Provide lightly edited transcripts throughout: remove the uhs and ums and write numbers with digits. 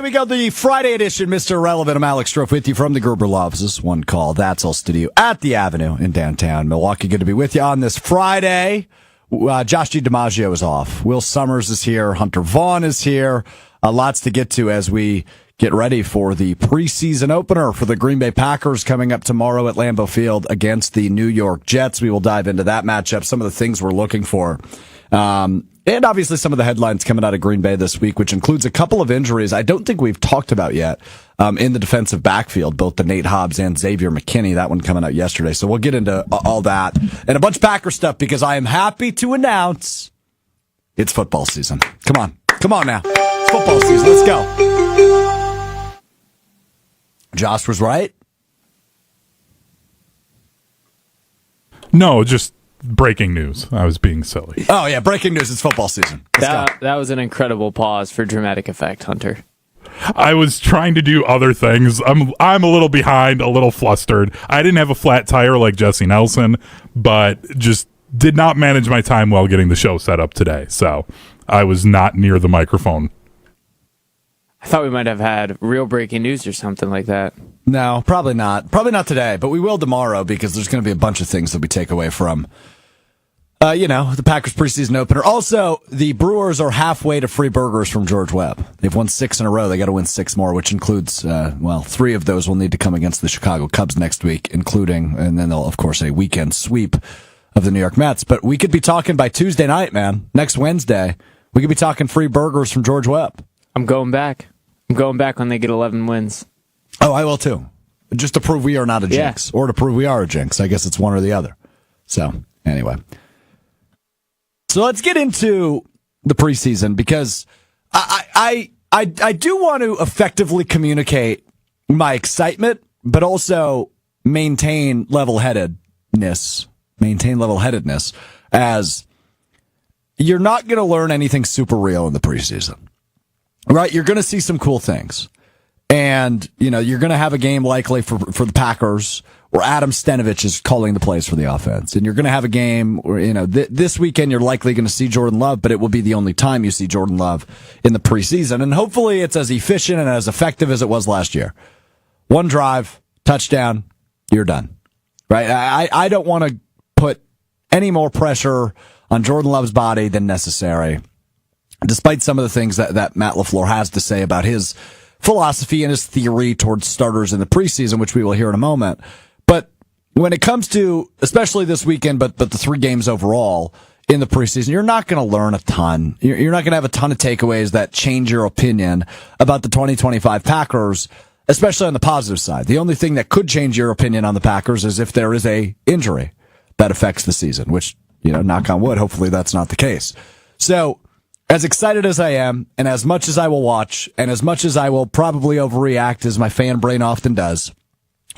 we go. The Friday edition, Mr. Irrelevant. I'm Alex Strouf with you from the Gerber Law Offices. One call. That's all studio at the Avenue in downtown Milwaukee. Good to be with you on this Friday. Josh G. DiMaggio is off. Will Sommers is here. Hunter Vaughn is here. Lots to get to as we get ready for the preseason opener for the Green Bay Packers coming up tomorrow at Lambeau Field against the New York Jets. We will dive into that matchup, some of the things we're looking for. And obviously some of the headlines coming out of Green Bay this week, which includes a couple of injuries I don't think we've talked about yet in the defensive backfield, both the Nate Hobbs and Xavier McKinney, that one coming out yesterday. So we'll get into all that and a bunch of Packer stuff because I am happy to announce it's football season. Come on now. It's football season. Let's go. Josh was right. No, just breaking news. I was being silly. Oh, yeah, breaking news. It's football season. That was an incredible pause for dramatic effect, Hunter. I was trying to do other things. I'm a little behind, a little flustered. I didn't have a flat tire like Jesse Nelson, but just did not manage my time well getting the show set up today. So I was not near the microphone. I thought we might have had real breaking news or something like that. No, probably not. Probably not today, but we will tomorrow because there's going to be a bunch of things that we take away from, the Packers preseason opener. Also, the Brewers are halfway to free burgers from George Webb. They've won 6 in a row. They got to win 6 more, which includes, 3 of those will need to come against the Chicago Cubs next week, including, and then they'll, of course, a weekend sweep of the New York Mets. But we could be talking by Tuesday night, man. Next Wednesday, we could be talking free burgers from George Webb. I'm going back. When they get 11 wins. Oh, I will too. Just to prove we are not a jinx, or to prove we are a jinx. I guess it's one or the other. So, anyway. So let's get into the preseason because I do want to effectively communicate my excitement, but also maintain level-headedness, as you're not going to learn anything super real in the preseason. Right, you're going to see some cool things. And, you're going to have a game likely for the Packers where Adam Stenavich is calling the plays for the offense. And you're going to have a game where, this weekend you're likely going to see Jordan Love, but it will be the only time you see Jordan Love in the preseason. And hopefully it's as efficient and as effective as it was last year. One drive, touchdown, you're done. Right? I don't want to put any more pressure on Jordan Love's body than necessary. Despite some of the things that Matt LaFleur has to say about his philosophy and his theory towards starters in the preseason, which we will hear in a moment. But when it comes to, especially this weekend, but the 3 games overall in the preseason, you're not going to learn a ton. You're not going to have a ton of takeaways that change your opinion about the 2025 Packers, especially on the positive side. The only thing that could change your opinion on the Packers is if there is a injury that affects the season, which, knock on wood, hopefully that's not the case. So, as excited as I am, and as much as I will watch, and as much as I will probably overreact, as my fan brain often does,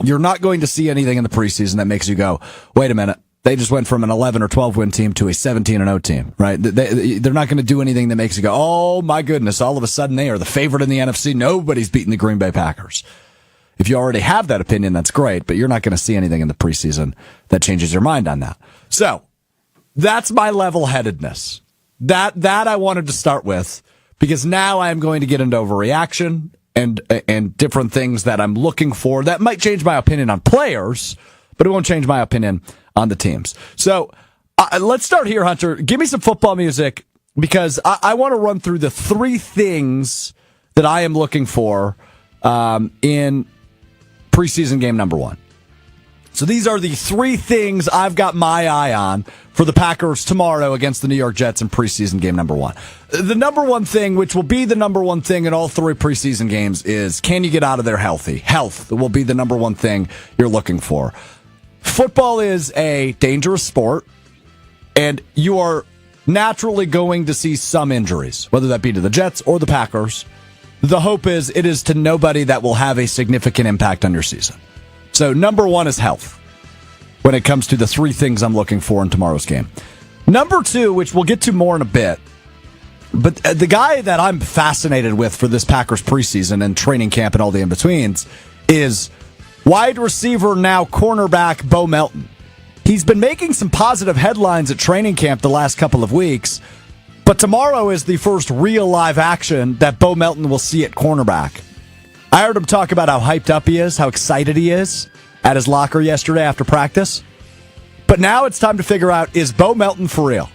you're not going to see anything in the preseason that makes you go, wait a minute, they just went from an 11 or 12 win team to a 17-0 team, right? They're not going to do anything that makes you go, oh my goodness, all of a sudden they are the favorite in the NFC. Nobody's beating the Green Bay Packers. If you already have that opinion, that's great, but you're not going to see anything in the preseason that changes your mind on that. So, that's my level-headedness. That I wanted to start with because now I am going to get into overreaction and different things that I'm looking for that might change my opinion on players, but it won't change my opinion on the teams. So let's start here, Hunter. Give me some football music because I want to run through the 3 things that I am looking for in preseason game number 1. So these are the 3 things I've got my eye on for the Packers tomorrow against the New York Jets in preseason game number 1. The number 1 thing, which will be the number 1 thing in all 3 preseason games, is can you get out of there healthy? Health will be the number 1 thing you're looking for. Football is a dangerous sport, and you are naturally going to see some injuries, whether that be to the Jets or the Packers. The hope is it is to nobody that will have a significant impact on your season. So number 1 is health when it comes to the 3 things I'm looking for in tomorrow's game. Number 2, which we'll get to more in a bit, but the guy that I'm fascinated with for this Packers preseason and training camp and all the in-betweens is wide receiver, now cornerback, Bo Melton. He's been making some positive headlines at training camp the last couple of weeks. But tomorrow is the first real live action that Bo Melton will see at cornerback. I heard him talk about how hyped up he is, how excited he is at his locker yesterday after practice. But now it's time to figure out, is Bo Melton for real?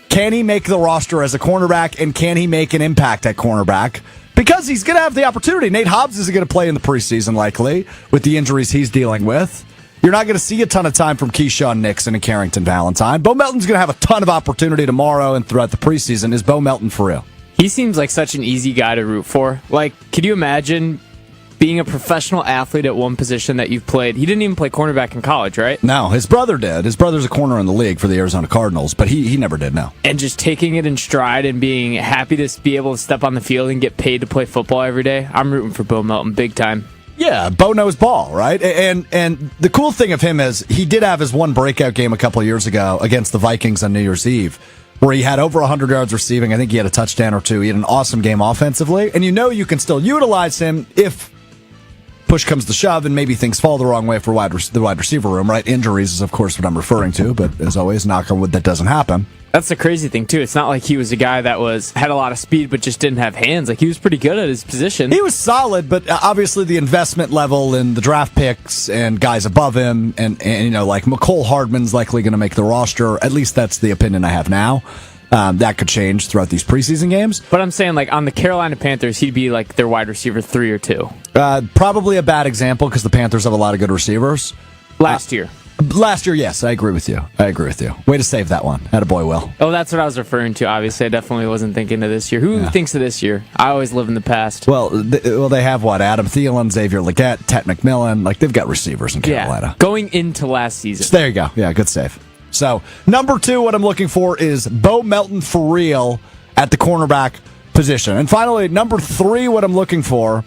Can he make the roster as a cornerback, and can he make an impact at cornerback? Because he's going to have the opportunity. Nate Hobbs isn't going to play in the preseason, likely, with the injuries he's dealing with. You're not going to see a ton of time from Keyshawn Nixon and Carrington Valentine. Bo Melton's going to have a ton of opportunity tomorrow and throughout the preseason. Is Bo Melton for real? He seems like such an easy guy to root for. Like, could you imagine being a professional athlete at one position that you've played? He didn't even play cornerback in college, right? No, his brother did. His brother's a corner in the league for the Arizona Cardinals, but he never did, no. And just taking it in stride and being happy to be able to step on the field and get paid to play football every day. I'm rooting for Bo Melton big time. Yeah, Bo knows ball, right? And the cool thing of him is he did have his one breakout game a couple of years ago against the Vikings on New Year's Eve, where he had over 100 yards receiving. I think he had a touchdown or two. He had an awesome game offensively. And you can still utilize him if push comes to shove and maybe things fall the wrong way for the wide receiver room, right? Injuries is, of course, what I'm referring to. But as always, knock on wood, that doesn't happen. That's the crazy thing, too. It's not like he was a guy that had a lot of speed but just didn't have hands. Like, he was pretty good at his position. He was solid, but obviously the investment level in the draft picks and guys above him and like McCole Hardman's likely going to make the roster. At least that's the opinion I have now. That could change throughout these preseason games. But I'm saying, like, on the Carolina Panthers, he'd be like their wide receiver 3 or 2. Probably a bad example because the Panthers have a lot of good receivers. Last year, yes, I agree with you. Way to save that one. Attaboy, Will. Oh, that's what I was referring to. Obviously, I definitely wasn't thinking of this year. Who thinks of this year? I always live in the past. Well, they have what? Adam Thielen, Xavier Legette, Ted McMillan. Like, they've got receivers in Carolina. Yeah, going into last season. So there you go. Yeah, good save. So, number 2, what I'm looking for is Bo Melton for real at the cornerback position. And finally, number 3, what I'm looking for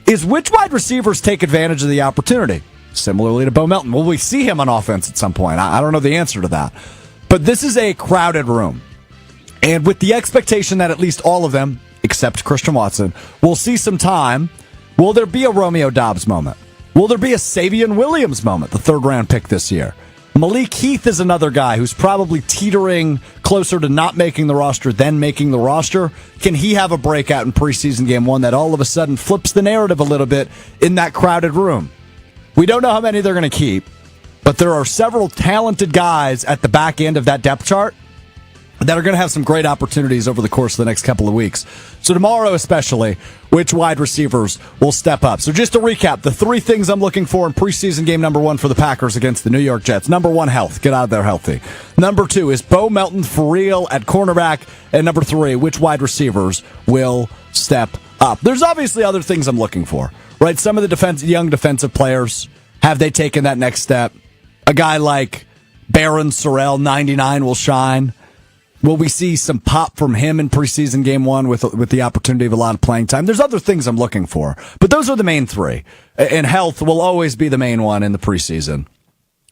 is which wide receivers take advantage of the opportunity. Similarly to Bo Melton. Will we see him on offense at some point? I don't know the answer to that. But this is a crowded room. And with the expectation that at least all of them, except Christian Watson, will see some time, will there be a Romeo Doubs moment? Will there be a Savion Williams moment, the 3rd-round pick this year? Malik Heath is another guy who's probably teetering closer to not making the roster than making the roster. Can he have a breakout in preseason game 1 that all of a sudden flips the narrative a little bit in that crowded room? We don't know how many they're going to keep, but there are several talented guys at the back end of that depth chart that are going to have some great opportunities over the course of the next couple of weeks. So tomorrow especially, which wide receivers will step up? So just to recap, the 3 things I'm looking for in preseason game number 1 for the Packers against the New York Jets. Number 1, health. Get out of there healthy. Number 2 is Bo Melton for real at cornerback. And number 3, which wide receivers will step up? There's obviously other things I'm looking for, right? Some of the young defensive players, have they taken that next step? A guy like Barron Sorrell, 99, will shine. Will we see some pop from him in preseason game 1 with the opportunity of a lot of playing time? There's other things I'm looking for, but those are the main 3. And health will always be the main one in the preseason.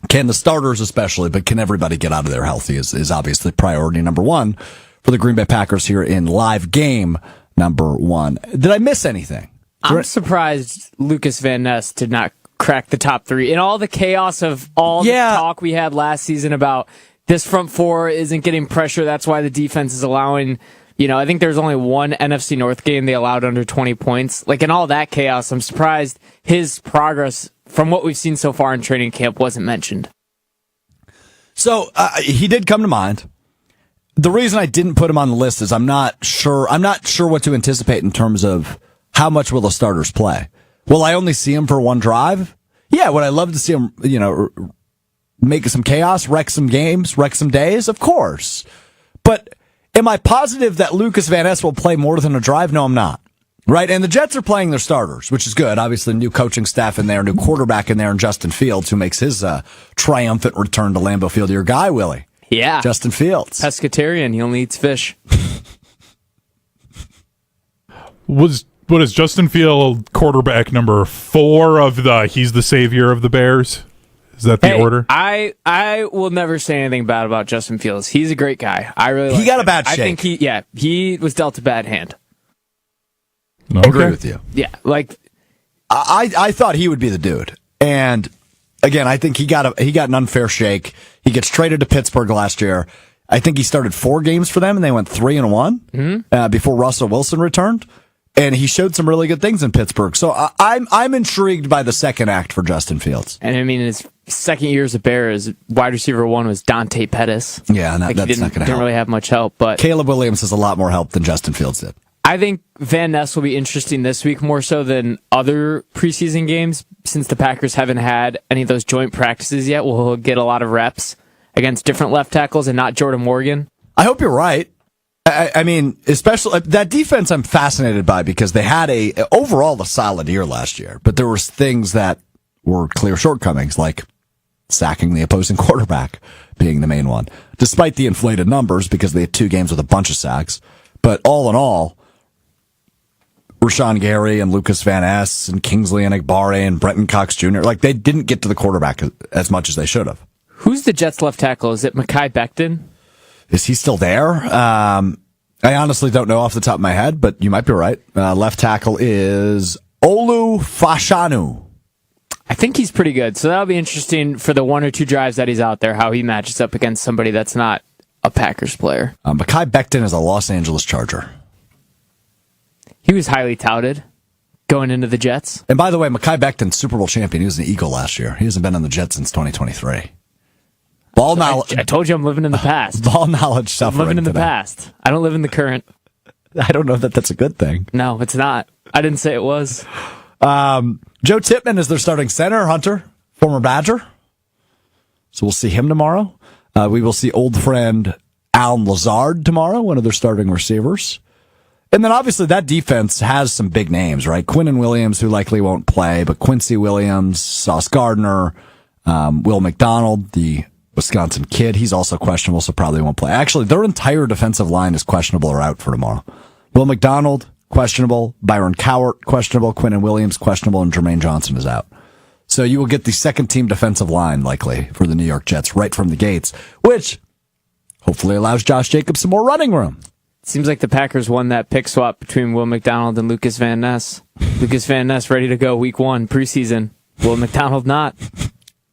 Can the starters especially, but can everybody get out of there healthy is obviously priority number 1 for the Green Bay Packers here in live game number 1. Did I miss anything? I'm surprised Lucas Van Ness did not crack the top 3. In all the chaos of all the talk we had last season about this front 4 isn't getting pressure, that's why the defense is allowing, I think there's only one NFC North game they allowed under 20 points. Like, in all that chaos, I'm surprised his progress from what we've seen so far in training camp wasn't mentioned. So, he did come to mind. The reason I didn't put him on the list is I'm not sure what to anticipate in terms of how much will the starters play. Will I only see him for one drive? Yeah, would I love to see him, make some chaos, wreck some games, wreck some days? Of course. But am I positive that Lucas Van Ness will play more than a drive? No, I'm not. Right? And the Jets are playing their starters, which is good. Obviously, new coaching staff in there, new quarterback in there, and Justin Fields, who makes his triumphant return to Lambeau Field. Your guy, Willie. Yeah. Justin Fields. Pescatarian. He only eats fish. What is Justin Field quarterback number 4 of he's the savior of the Bears? Is that the order? I will never say anything bad about Justin Fields. He's a great guy. I really like He got him. a bad shake. I think he was dealt a bad hand. I agree with you. Yeah, like I thought he would be the dude. And again, I think he got an unfair shake. He gets traded to Pittsburgh last year. I think he started 4 games for them, and they went 3-1 before Russell Wilson returned. And he showed some really good things in Pittsburgh. So I'm intrigued by the second act for Justin Fields. And I mean, his second year as a Bear, his wide receiver 1 was Dante Pettis. Yeah, and that's not going to help. Didn't really have much help. But Caleb Williams has a lot more help than Justin Fields did. I think Van Ness will be interesting this week more so than other preseason games, since the Packers haven't had any of those joint practices yet. We'll get a lot of reps against different left tackles and not Jordan Morgan. I hope you're right. I mean, especially that defense I'm fascinated by, because they had overall a solid year last year, but there was things that were clear shortcomings, like sacking the opposing quarterback being the main one, despite the inflated numbers because they had 2 games with a bunch of sacks. But all in all, Rashawn Gary and Lucas Van Ness and Kingsley Enagbare and Brenton Cox Jr., like, they didn't get to the quarterback as much as they should have. Who's the Jets left tackle? Is it Mekhi Becton? Is he still there? I honestly don't know off the top of my head, but you might be right. Left tackle is Olu Fashanu. I think he's pretty good. So that'll be interesting for the 1 or 2 drives that he's out there, how he matches up against somebody that's not a Packers player. Mekhi Becton is a Los Angeles Charger. He was highly touted going into the Jets. And by the way, Mekhi Becton, Super Bowl champion. He was an Eagle last year. He hasn't been on the Jets since 2023. Ball knowledge. I told you I'm living in the past. Ball knowledge suffering. I'm living in the today. past. I don't live in the current. I don't know that that's a good thing. No, it's not. I didn't say it was. Joe Tippmann is their starting center, Hunter, former Badger. So we'll see him tomorrow. We will see old friend Allen Lazard tomorrow, one of their starting receivers. And then obviously that defense has some big names, right? Quinnen Williams, who likely won't play, but Quincy Williams, Sauce Gardner, Will McDonald, the Wisconsin kid, he's also questionable, so probably won't play. Actually, their entire defensive line is questionable or out for tomorrow. Will McDonald, questionable. Byron Cowart, questionable. Quinnen Williams, questionable. And Jermaine Johnson is out. So you will get the second-team defensive line, likely, for the New York Jets right from the gates, which hopefully allows Josh Jacobs some more running room. Seems like the Packers won that pick swap between Will McDonald and Lucas Van Ness. Lucas Van Ness ready to go week 1, preseason. Will McDonald not.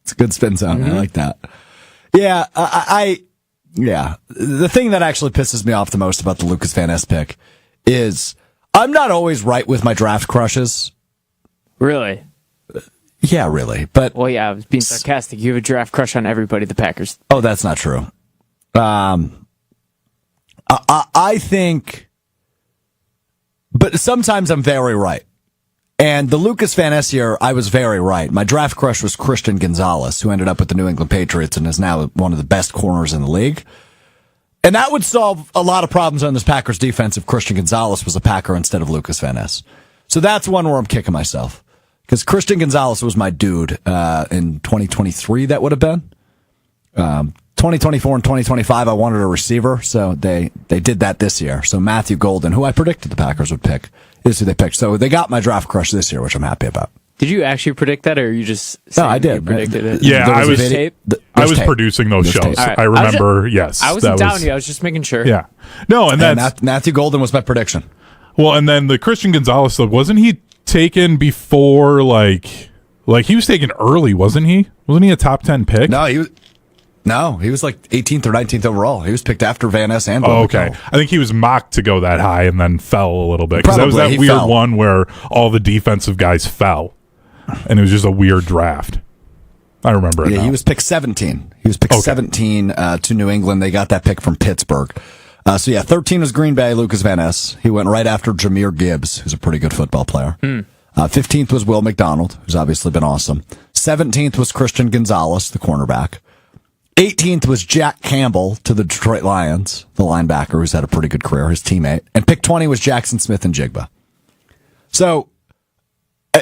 It's a good spin zone. I like that. Yeah, yeah. The thing that actually pisses me off the most about the Lucas Van Ness pick is I'm not always right with my draft crushes. Really? Yeah, really. But well, yeah, I was being sarcastic. You have a draft crush on everybody, the Packers. Oh, that's not true. I think, but sometimes I'm very right. And the Lucas Van Ness year, I was very right. My draft crush was Christian Gonzalez, who ended up with the New England Patriots and is now one of the best corners in the league. And that would solve a lot of problems on this Packers defense if Christian Gonzalez was a Packer instead of Lucas Van Ness. So that's one where I'm kicking myself. Because Christian Gonzalez was my dude in 2023, that would have been. 2024 and 2025, I wanted a receiver, so they did that this year. So Matthew Golden, who I predicted the Packers would pick, is who they picked. So they got my draft crush this year, which I'm happy about. Did you actually predict that, or you just no? I did. You predicted it? Yeah, I was tape. producing those shows. Tape. I remember. Yes, I wasn't down you. I was just making sure. Yeah, no, and that's Matthew Golden was my prediction. Well, and then the Christian Gonzalez stuff, wasn't he taken before like he was taken early, wasn't he? Wasn't he a top 10 pick? No, he was like 18th or 19th overall. He was picked after Van Ness and Oh, okay. I think he was mocked to go that high and then fell a little bit. Because that was that weird one where all the defensive guys fell. And it was just a weird draft. I remember it. Yeah, now. He was picked 17. He was picked 17 to New England. They got that pick from Pittsburgh. 13 was Green Bay, Lucas Van Ness. He went right after Jahmyr Gibbs, who's a pretty good football player. 15th was Will McDonald, who's obviously been awesome. 17th was Christian Gonzalez, the cornerback. 18th was Jack Campbell to the Detroit Lions, the linebacker who's had a pretty good career, his teammate. And pick 20 was Jackson Smith and Jigba. So,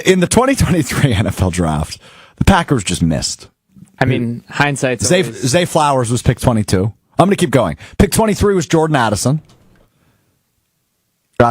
in the 2023 NFL draft, the Packers just missed. I mean, hindsight's Zay Flowers was pick 22. I'm going to keep going. Pick 23 was Jordan Addison.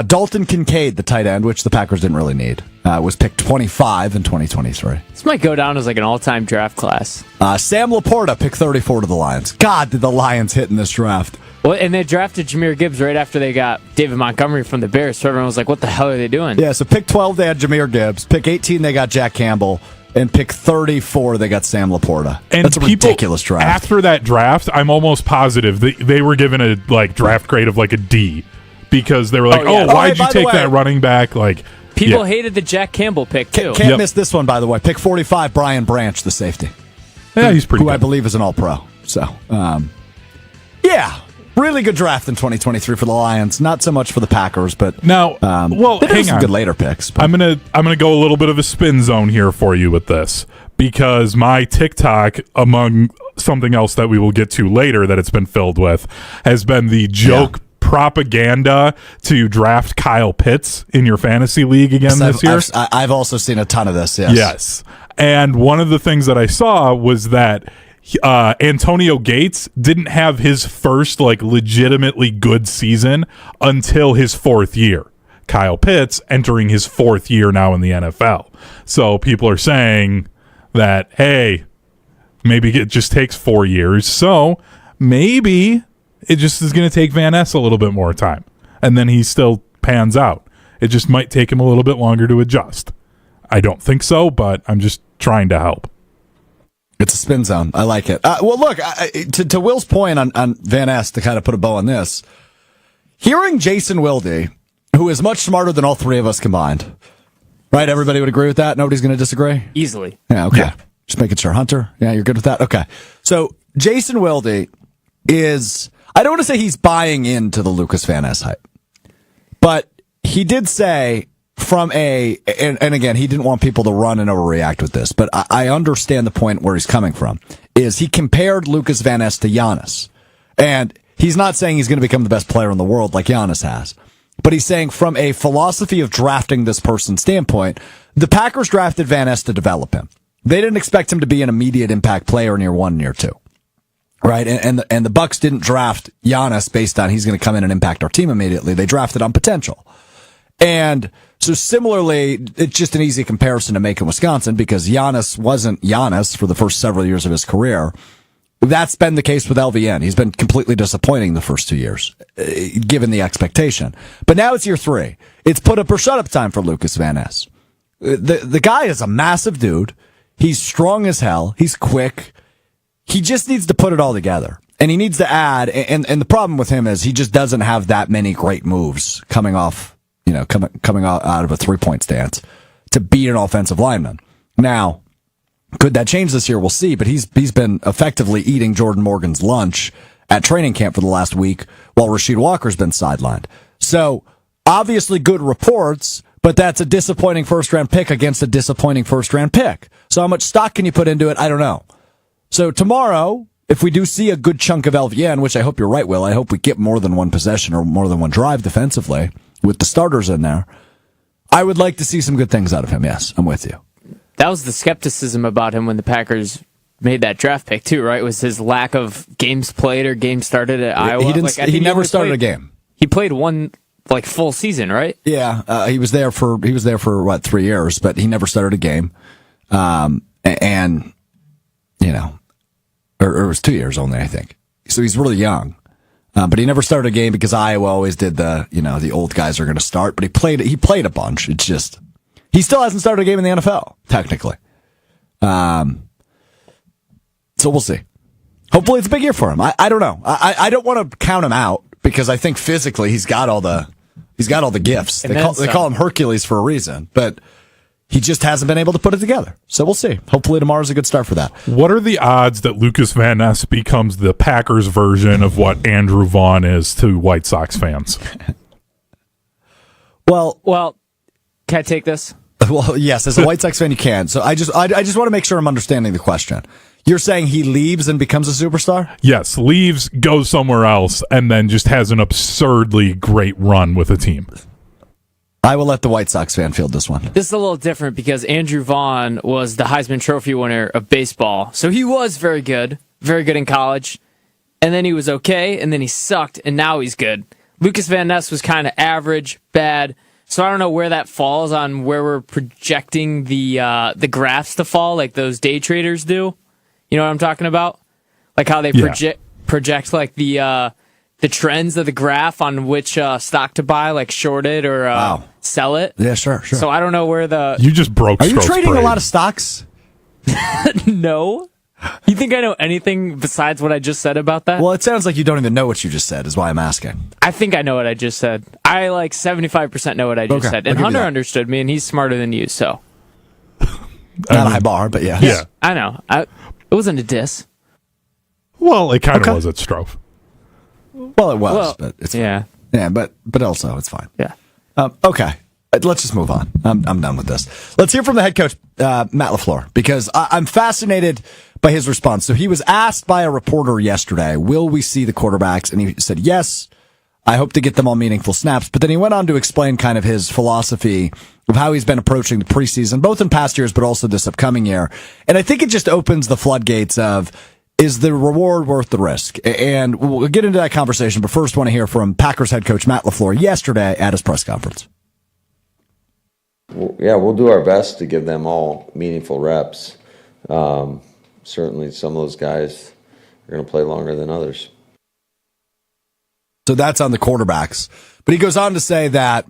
Dalton Kincaid, the tight end, which the Packers didn't really need, was picked 25 in 2023. This might go down as like an all-time draft class. Sam Laporta, pick 34 to the Lions. God, did the Lions hit in this draft. Well, and they drafted Jahmyr Gibbs right after they got David Montgomery from the Bears, so everyone was like, what the hell are they doing? Yeah, so pick 12, they had Jahmyr Gibbs. Pick 18, they got Jack Campbell. And pick 34, they got Sam Laporta. And that's a ridiculous draft. After that draft, I'm almost positive they were given a draft grade of a D because they were like, why'd you take that running back? People hated the Jack Campbell pick, too. Can't miss this one, by the way. Pick 45, Brian Branch, the safety. Yeah, he's pretty good. Who I believe is an all-pro. So, really good draft in 2023 for the Lions. Not so much for the Packers, but now, hang some on. good later picks. But. I'm gonna go a little bit of a spin zone here for you with this because my TikTok, among something else that we will get to later that it's been filled with, has been the joke propaganda to draft Kyle Pitts in your fantasy league again this year. I've also seen a ton of this. Yes. And one of the things that I saw was that Antonio Gates didn't have his first legitimately good season until his fourth year. Kyle Pitts entering his fourth year now in the NFL. So people are saying that, hey, maybe it just takes 4 years. So maybe it just is going to take Van Ness a little bit more time. And then he still pans out. It just might take him a little bit longer to adjust. I don't think so, but I'm just trying to help. It's a spin zone. I like it. Well, look, to Will's point on Van Ness, to kind of put a bow on this, hearing Jason Wilde, who is much smarter than all three of us combined, right? Everybody would agree with that? Nobody's going to disagree? Easily. Yeah, okay. Yeah. Just making sure. Hunter, yeah, you're good with that? Okay. So Jason Wilde is, I don't want to say he's buying into the Lucas Van Ness hype, but he did say and again, he didn't want people to run and overreact with this, but I understand the point where he's coming from, is he compared Lucas Van Ness to Giannis. And he's not saying he's going to become the best player in the world like Giannis has, but he's saying from a philosophy of drafting this person standpoint, the Packers drafted Van Ness to develop him. They didn't expect him to be an immediate impact player in year 1 and year 2. Right? And the Bucks didn't draft Giannis based on he's going to come in and impact our team immediately. They drafted on potential. And so similarly, it's just an easy comparison to make in Wisconsin because Giannis wasn't Giannis for the first several years of his career. That's been the case with LVN. He's been completely disappointing the first 2 years, given the expectation. But now it's year 3. It's put up or shut up time for Lucas Van Ness. The guy is a massive dude. He's strong as hell. He's quick. He just needs to put it all together. And he needs to add, and the problem with him is he just doesn't have that many great moves coming off, coming out of a 3-point stance to beat an offensive lineman. Now, could that change this year? We'll see, but he's been effectively eating Jordan Morgan's lunch at training camp for the last week while Rasheed Walker's been sidelined. So, obviously good reports, but that's a disappointing first-round pick against a disappointing first-round pick. So how much stock can you put into it? I don't know. So tomorrow, if we do see a good chunk of LVN, which I hope you're right, Will, I hope we get more than one possession or more than one drive defensively with the starters in there, I would like to see some good things out of him. Yes, I'm with you. That was the skepticism about him when the Packers made that draft pick, too, right? Was his lack of games played or games started at Iowa? He never started a game. He played one full season, right? Yeah, he was there for 3 years, but he never started a game. Or it was 2 years only, I think. So he's really young. But he never started a game because Iowa always did the old guys are going to start, but he played a bunch. It's just, he still hasn't started a game in the NFL, technically. So we'll see. Hopefully it's a big year for him. I don't know. I don't want to count him out because I think physically he's got all the gifts. They call him Hercules for a reason, but he just hasn't been able to put it together. So we'll see. Hopefully tomorrow's a good start for that. What are the odds that Lucas Van Ness becomes the Packers version of what Andrew Vaughn is to White Sox fans? Well, can I take this? Well, yes, as a White Sox fan you can. So I just want to make sure I'm understanding the question. You're saying he leaves and becomes a superstar? Yes, leaves, goes somewhere else, and then just has an absurdly great run with a team. I will let the White Sox fan field this one. This is a little different because Andrew Vaughn was the Heisman Trophy winner of baseball. So he was very good in college. And then he was okay, and then he sucked, and now he's good. Lucas Van Ness was kind of average, bad. So I don't know where that falls on where we're projecting the graphs to fall, like those day traders do. You know what I'm talking about? Like how they project like the trends of the graph on which stock to buy, like short it or sell it. Yeah, sure. So I don't know where you just broke. Are you trading parade. a lot of stocks? No. You think I know anything besides what I just said about that? Well, it sounds like you don't even know what you just said, is why I'm asking. I think I know what I just said. I 75% know what I just said. And Hunter understood me, and he's smarter than you, so. Not a high bar, but yeah. Yeah. I know. It wasn't a diss. Well, it kind of was at Strouf. Well, it was, but it's fine. Yeah, but also it's fine. Yeah. Okay. Let's just move on. I'm done with this. Let's hear from the head coach, Matt LaFleur, because I'm fascinated by his response. So he was asked by a reporter yesterday, will we see the quarterbacks? And he said, yes, I hope to get them all meaningful snaps. But then he went on to explain kind of his philosophy of how he's been approaching the preseason, both in past years, but also this upcoming year. And I think it just opens the floodgates of, is the reward worth the risk? And we'll get into that conversation, but first want to hear from Packers head coach Matt LaFleur yesterday at his press conference. Yeah, we'll do our best to give them all meaningful reps. Certainly some of those guys are going to play longer than others. So that's on the quarterbacks. But he goes on to say that,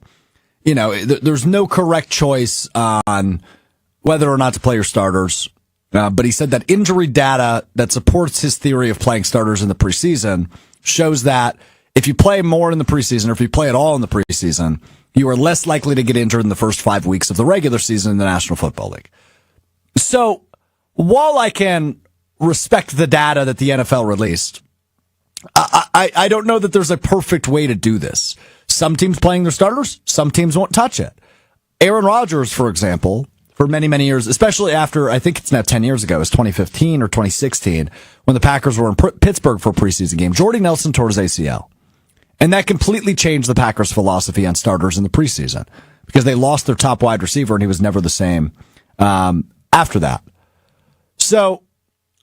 there's no correct choice on whether or not to play your starters. But he said that injury data that supports his theory of playing starters in the preseason shows that if you play more in the preseason, or if you play at all in the preseason, you are less likely to get injured in the first 5 weeks of the regular season in the National Football League. So while I can respect the data that the NFL released, I don't know that there's a perfect way to do this. Some teams playing their starters, some teams won't touch it. Aaron Rodgers, for example, for many, many years, especially after, I think it's now 10 years ago, it was 2015 or 2016, when the Packers were in Pittsburgh for a preseason game, Jordy Nelson tore his ACL. And that completely changed the Packers' philosophy on starters in the preseason because they lost their top wide receiver and he was never the same after that. So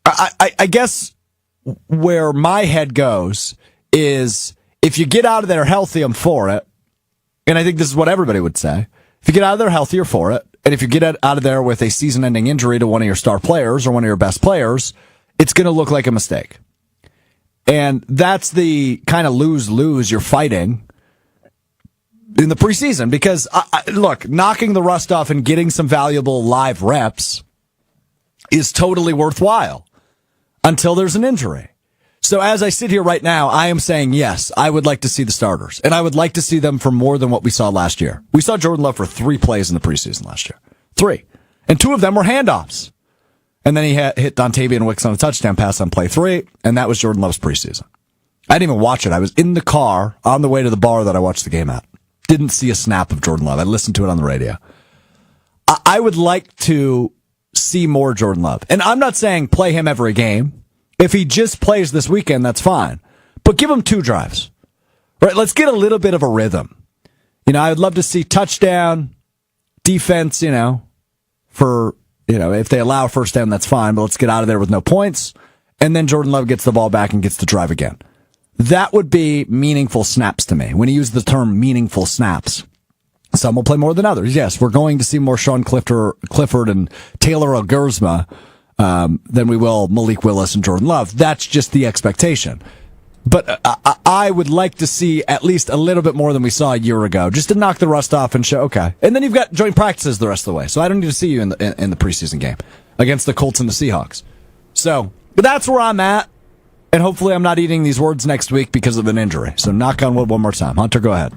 I guess where my head goes is if you get out of there healthy, I'm for it. And I think this is what everybody would say. If you get out of there healthy, you're for it. And if you get out of there with a season-ending injury to one of your star players or one of your best players, it's going to look like a mistake. And that's the kind of lose-lose you're fighting in the preseason. Because, look, knocking the rust off and getting some valuable live reps is totally worthwhile until there's an injury. So as I sit here right now, I am saying, yes, I would like to see the starters. And I would like to see them for more than what we saw last year. We saw Jordan Love for 3 plays in the preseason last year. 3. And 2 of them were handoffs. And then he hit Dontavian Wicks on a touchdown pass on play 3, and that was Jordan Love's preseason. I didn't even watch it. I was in the car on the way to the bar that I watched the game at. Didn't see a snap of Jordan Love. I listened to it on the radio. I would like to see more Jordan Love. And I'm not saying play him every game. If he just plays this weekend, that's fine. But give him 2 drives. Right? Let's get a little bit of a rhythm. I would love to see touchdown, defense, for... if they allow a first down, that's fine, but let's get out of there with no points. And then Jordan Love gets the ball back and gets to drive again. That would be meaningful snaps to me. When you use the term meaningful snaps, some will play more than others. Yes, we're going to see more Sean Clifford and Taylor Algersma than we will Malik Willis and Jordan Love. That's just the expectation. But I would like to see at least a little bit more than we saw a year ago, just to knock the rust off and show, okay. And then you've got joint practices the rest of the way, so I don't need to see you in the preseason game against the Colts and the Seahawks. So that's where I'm at, and hopefully I'm not eating these words next week because of an injury. So knock on wood one more time. Hunter, go ahead.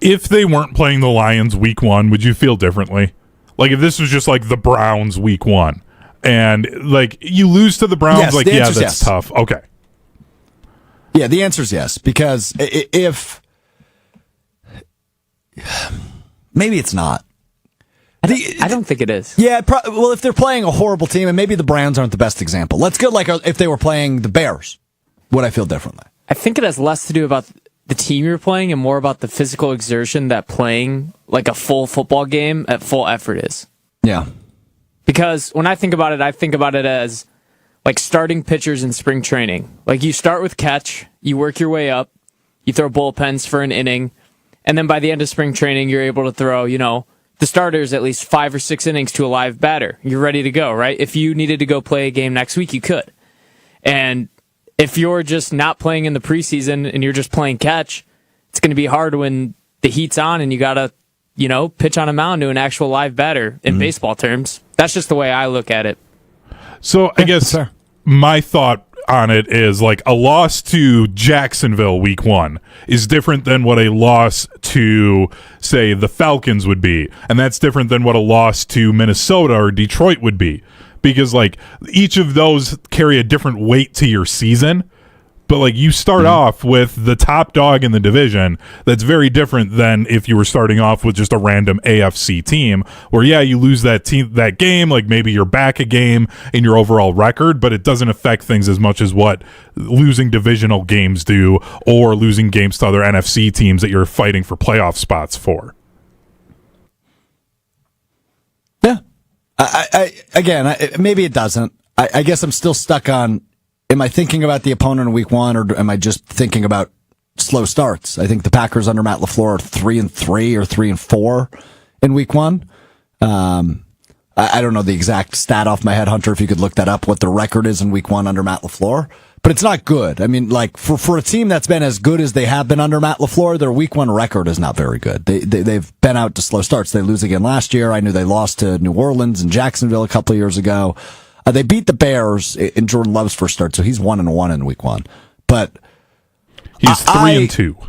If they weren't playing the Lions week 1, would you feel differently? Like if this was just like the Browns week 1, and like you lose to the Browns, yes, that's tough. Okay. Yeah, the answer is yes, because if maybe it's not. I don't think it is. Yeah, well, if they're playing a horrible team, and maybe the Browns aren't the best example. Let's go like if they were playing the Bears, would I feel differently? I think it has less to do about the team you're playing and more about the physical exertion that playing like a full football game at full effort is. Yeah. Because when I think about it as like starting pitchers in spring training. Like you start with catch, you work your way up, you throw bullpens for an inning, and then by the end of spring training, you're able to throw, the starters at least 5 or 6 innings to a live batter. You're ready to go, right? If you needed to go play a game next week, you could. And if you're just not playing in the preseason and you're just playing catch, it's going to be hard when the heat's on and you got to, pitch on a mound to an actual live batter in baseball terms. That's just the way I look at it. So I guess my thought on it is like a loss to Jacksonville week 1 is different than what a loss to, say, the Falcons would be. And that's different than what a loss to Minnesota or Detroit would be. Because like each of those carry a different weight to your season. But like you start off with the top dog in the division, that's very different than if you were starting off with just a random AFC team where, yeah, you lose that game, like maybe you're back a game in your overall record, but it doesn't affect things as much as what losing divisional games do or losing games to other NFC teams that you're fighting for playoff spots for. Yeah. Maybe it doesn't. I guess I'm still stuck on, am I thinking about the opponent in week 1 or am I just thinking about slow starts? I think the Packers under Matt LaFleur are 3-3 or 3-4 in week 1. I don't know the exact stat off my head, Hunter, if you could look that up, what the record is in week 1 under Matt LaFleur. But it's not good. I mean, like for a team that's been as good as they have been under Matt LaFleur, their week 1 record is not very good. They've been out to slow starts. They lose again last year. I knew they lost to New Orleans and Jacksonville a couple of yeyears ago. They beat the Bears in Jordan Love's first start, so he's 1-1 in week 1. But he's 3-2.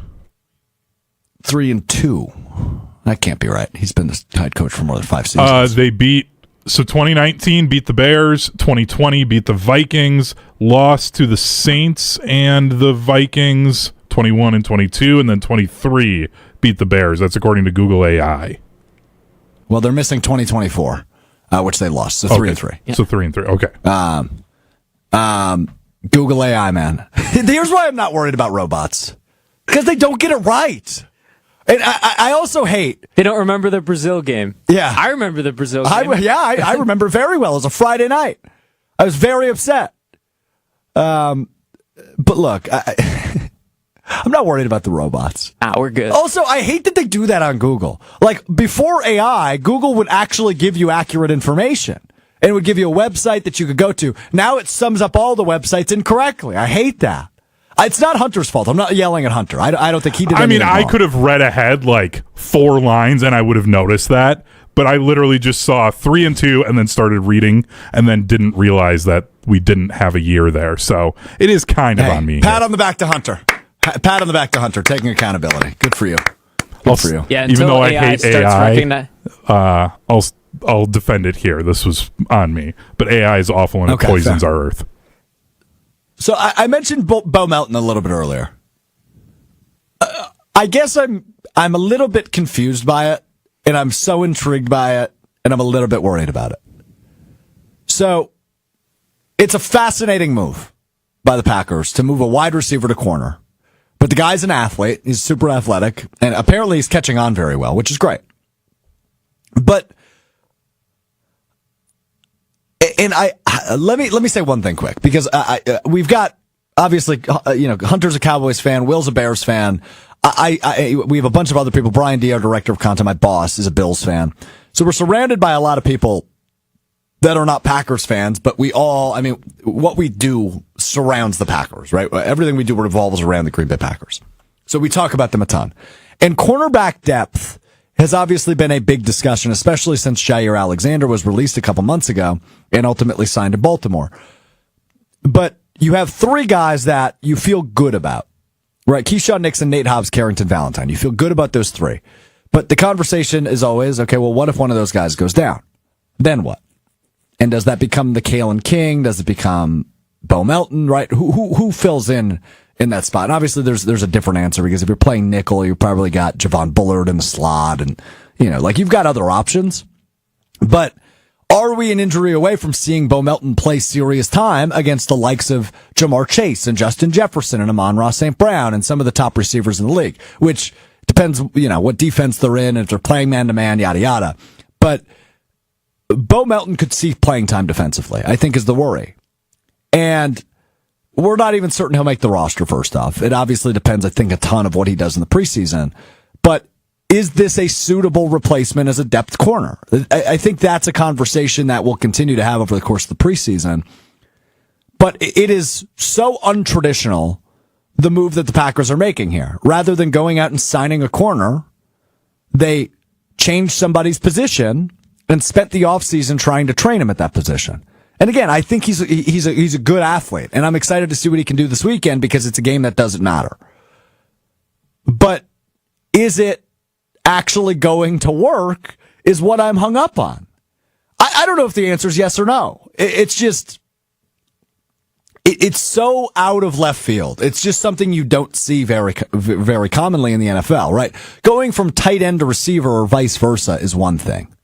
3-2. That can't be right. He's been the head coach for more than 5 seasons. They beat 2019 beat the Bears, 2020 beat the Vikings, lost to the Saints and the Vikings, 21 and 22, and then 23 beat the Bears. That's according to Google AI. Well, they're missing 2024. Which they lost, so 3-3. Yeah. So 3-3. Okay. Google AI, man. Here's why I'm not worried about robots, because they don't get it right. And I also hate they don't remember the Brazil game. Yeah, I remember the Brazil game. I remember very well. It was a Friday night. I was very upset. But look, I'm not worried about the robots. We're good. Also, I hate that they do that on Google. Like, before AI, Google would actually give you accurate information. And it would give you a website that you could go to. Now it sums up all the websites incorrectly. I hate that. It's not Hunter's fault. I'm not yelling at Hunter. I don't think he did anything wrong. I could have read ahead like 4 lines and I would have noticed that. But I literally just saw 3-2 and then started reading and then didn't realize that we didn't have a year there. So it is kind of on me. Pat on the back to Hunter. Pat on the back to Hunter, taking accountability. Good for you. Good for you. Yeah, even though I hate AI, I'll defend it here. This was on me. But AI is awful and it poisons our earth. So I mentioned Bo Melton a little bit earlier. I guess I'm a little bit confused by it, and I'm so intrigued by it, and I'm a little bit worried about it. So it's a fascinating move by the Packers to move a wide receiver to corner. But the guy's an athlete. He's super athletic. And apparently he's catching on very well, which is great. But, and let me say one thing quick, because we've got, obviously, Hunter's a Cowboys fan. Will's a Bears fan. We have a bunch of other people. Brian D, our director of content, my boss, is a Bills fan. So we're surrounded by a lot of people that are not Packers fans, but what we do surrounds the Packers, right? Everything we do revolves around the Green Bay Packers. So we talk about them a ton. And cornerback depth has obviously been a big discussion, especially since Jair Alexander was released a couple months ago and ultimately signed to Baltimore. But you have 3 guys that you feel good about, right? Keyshawn Nixon, Nate Hobbs, Carrington Valentine. You feel good about those 3. But the conversation is always, okay, well, what if one of those guys goes down? Then what? And does that become the Kalen King? Does it become Bo Melton, right? Who fills in that spot? And obviously there's a different answer, because if you're playing nickel, you probably got Javon Bullard in the slot, and you've got other options. But are we an injury away from seeing Bo Melton play serious time against the likes of Jamar Chase and Justin Jefferson and Amon-Ra St. Brown and some of the top receivers in the league? Which depends, what defense they're in, if they're playing man-to-man, yada, yada. But Bo Melton could see playing time defensively, I think, is the worry. And we're not even certain he'll make the roster, first off. It obviously depends, I think, a ton of what he does in the preseason. But is this a suitable replacement as a depth corner? I think that's a conversation that we'll continue to have over the course of the preseason. But it is so untraditional, the move that the Packers are making here. Rather than going out and signing a corner, they changed somebody's position and spent the offseason trying to train him at that position. And again, I think he's a good athlete, and I'm excited to see what he can do this weekend because it's a game that doesn't matter. But is it actually going to work is what I'm hung up on. I don't know if the answer is yes or no. It's just, it's so out of left field. It's just something you don't see very, very commonly in the NFL, right? Going from tight end to receiver or vice versa is one thing.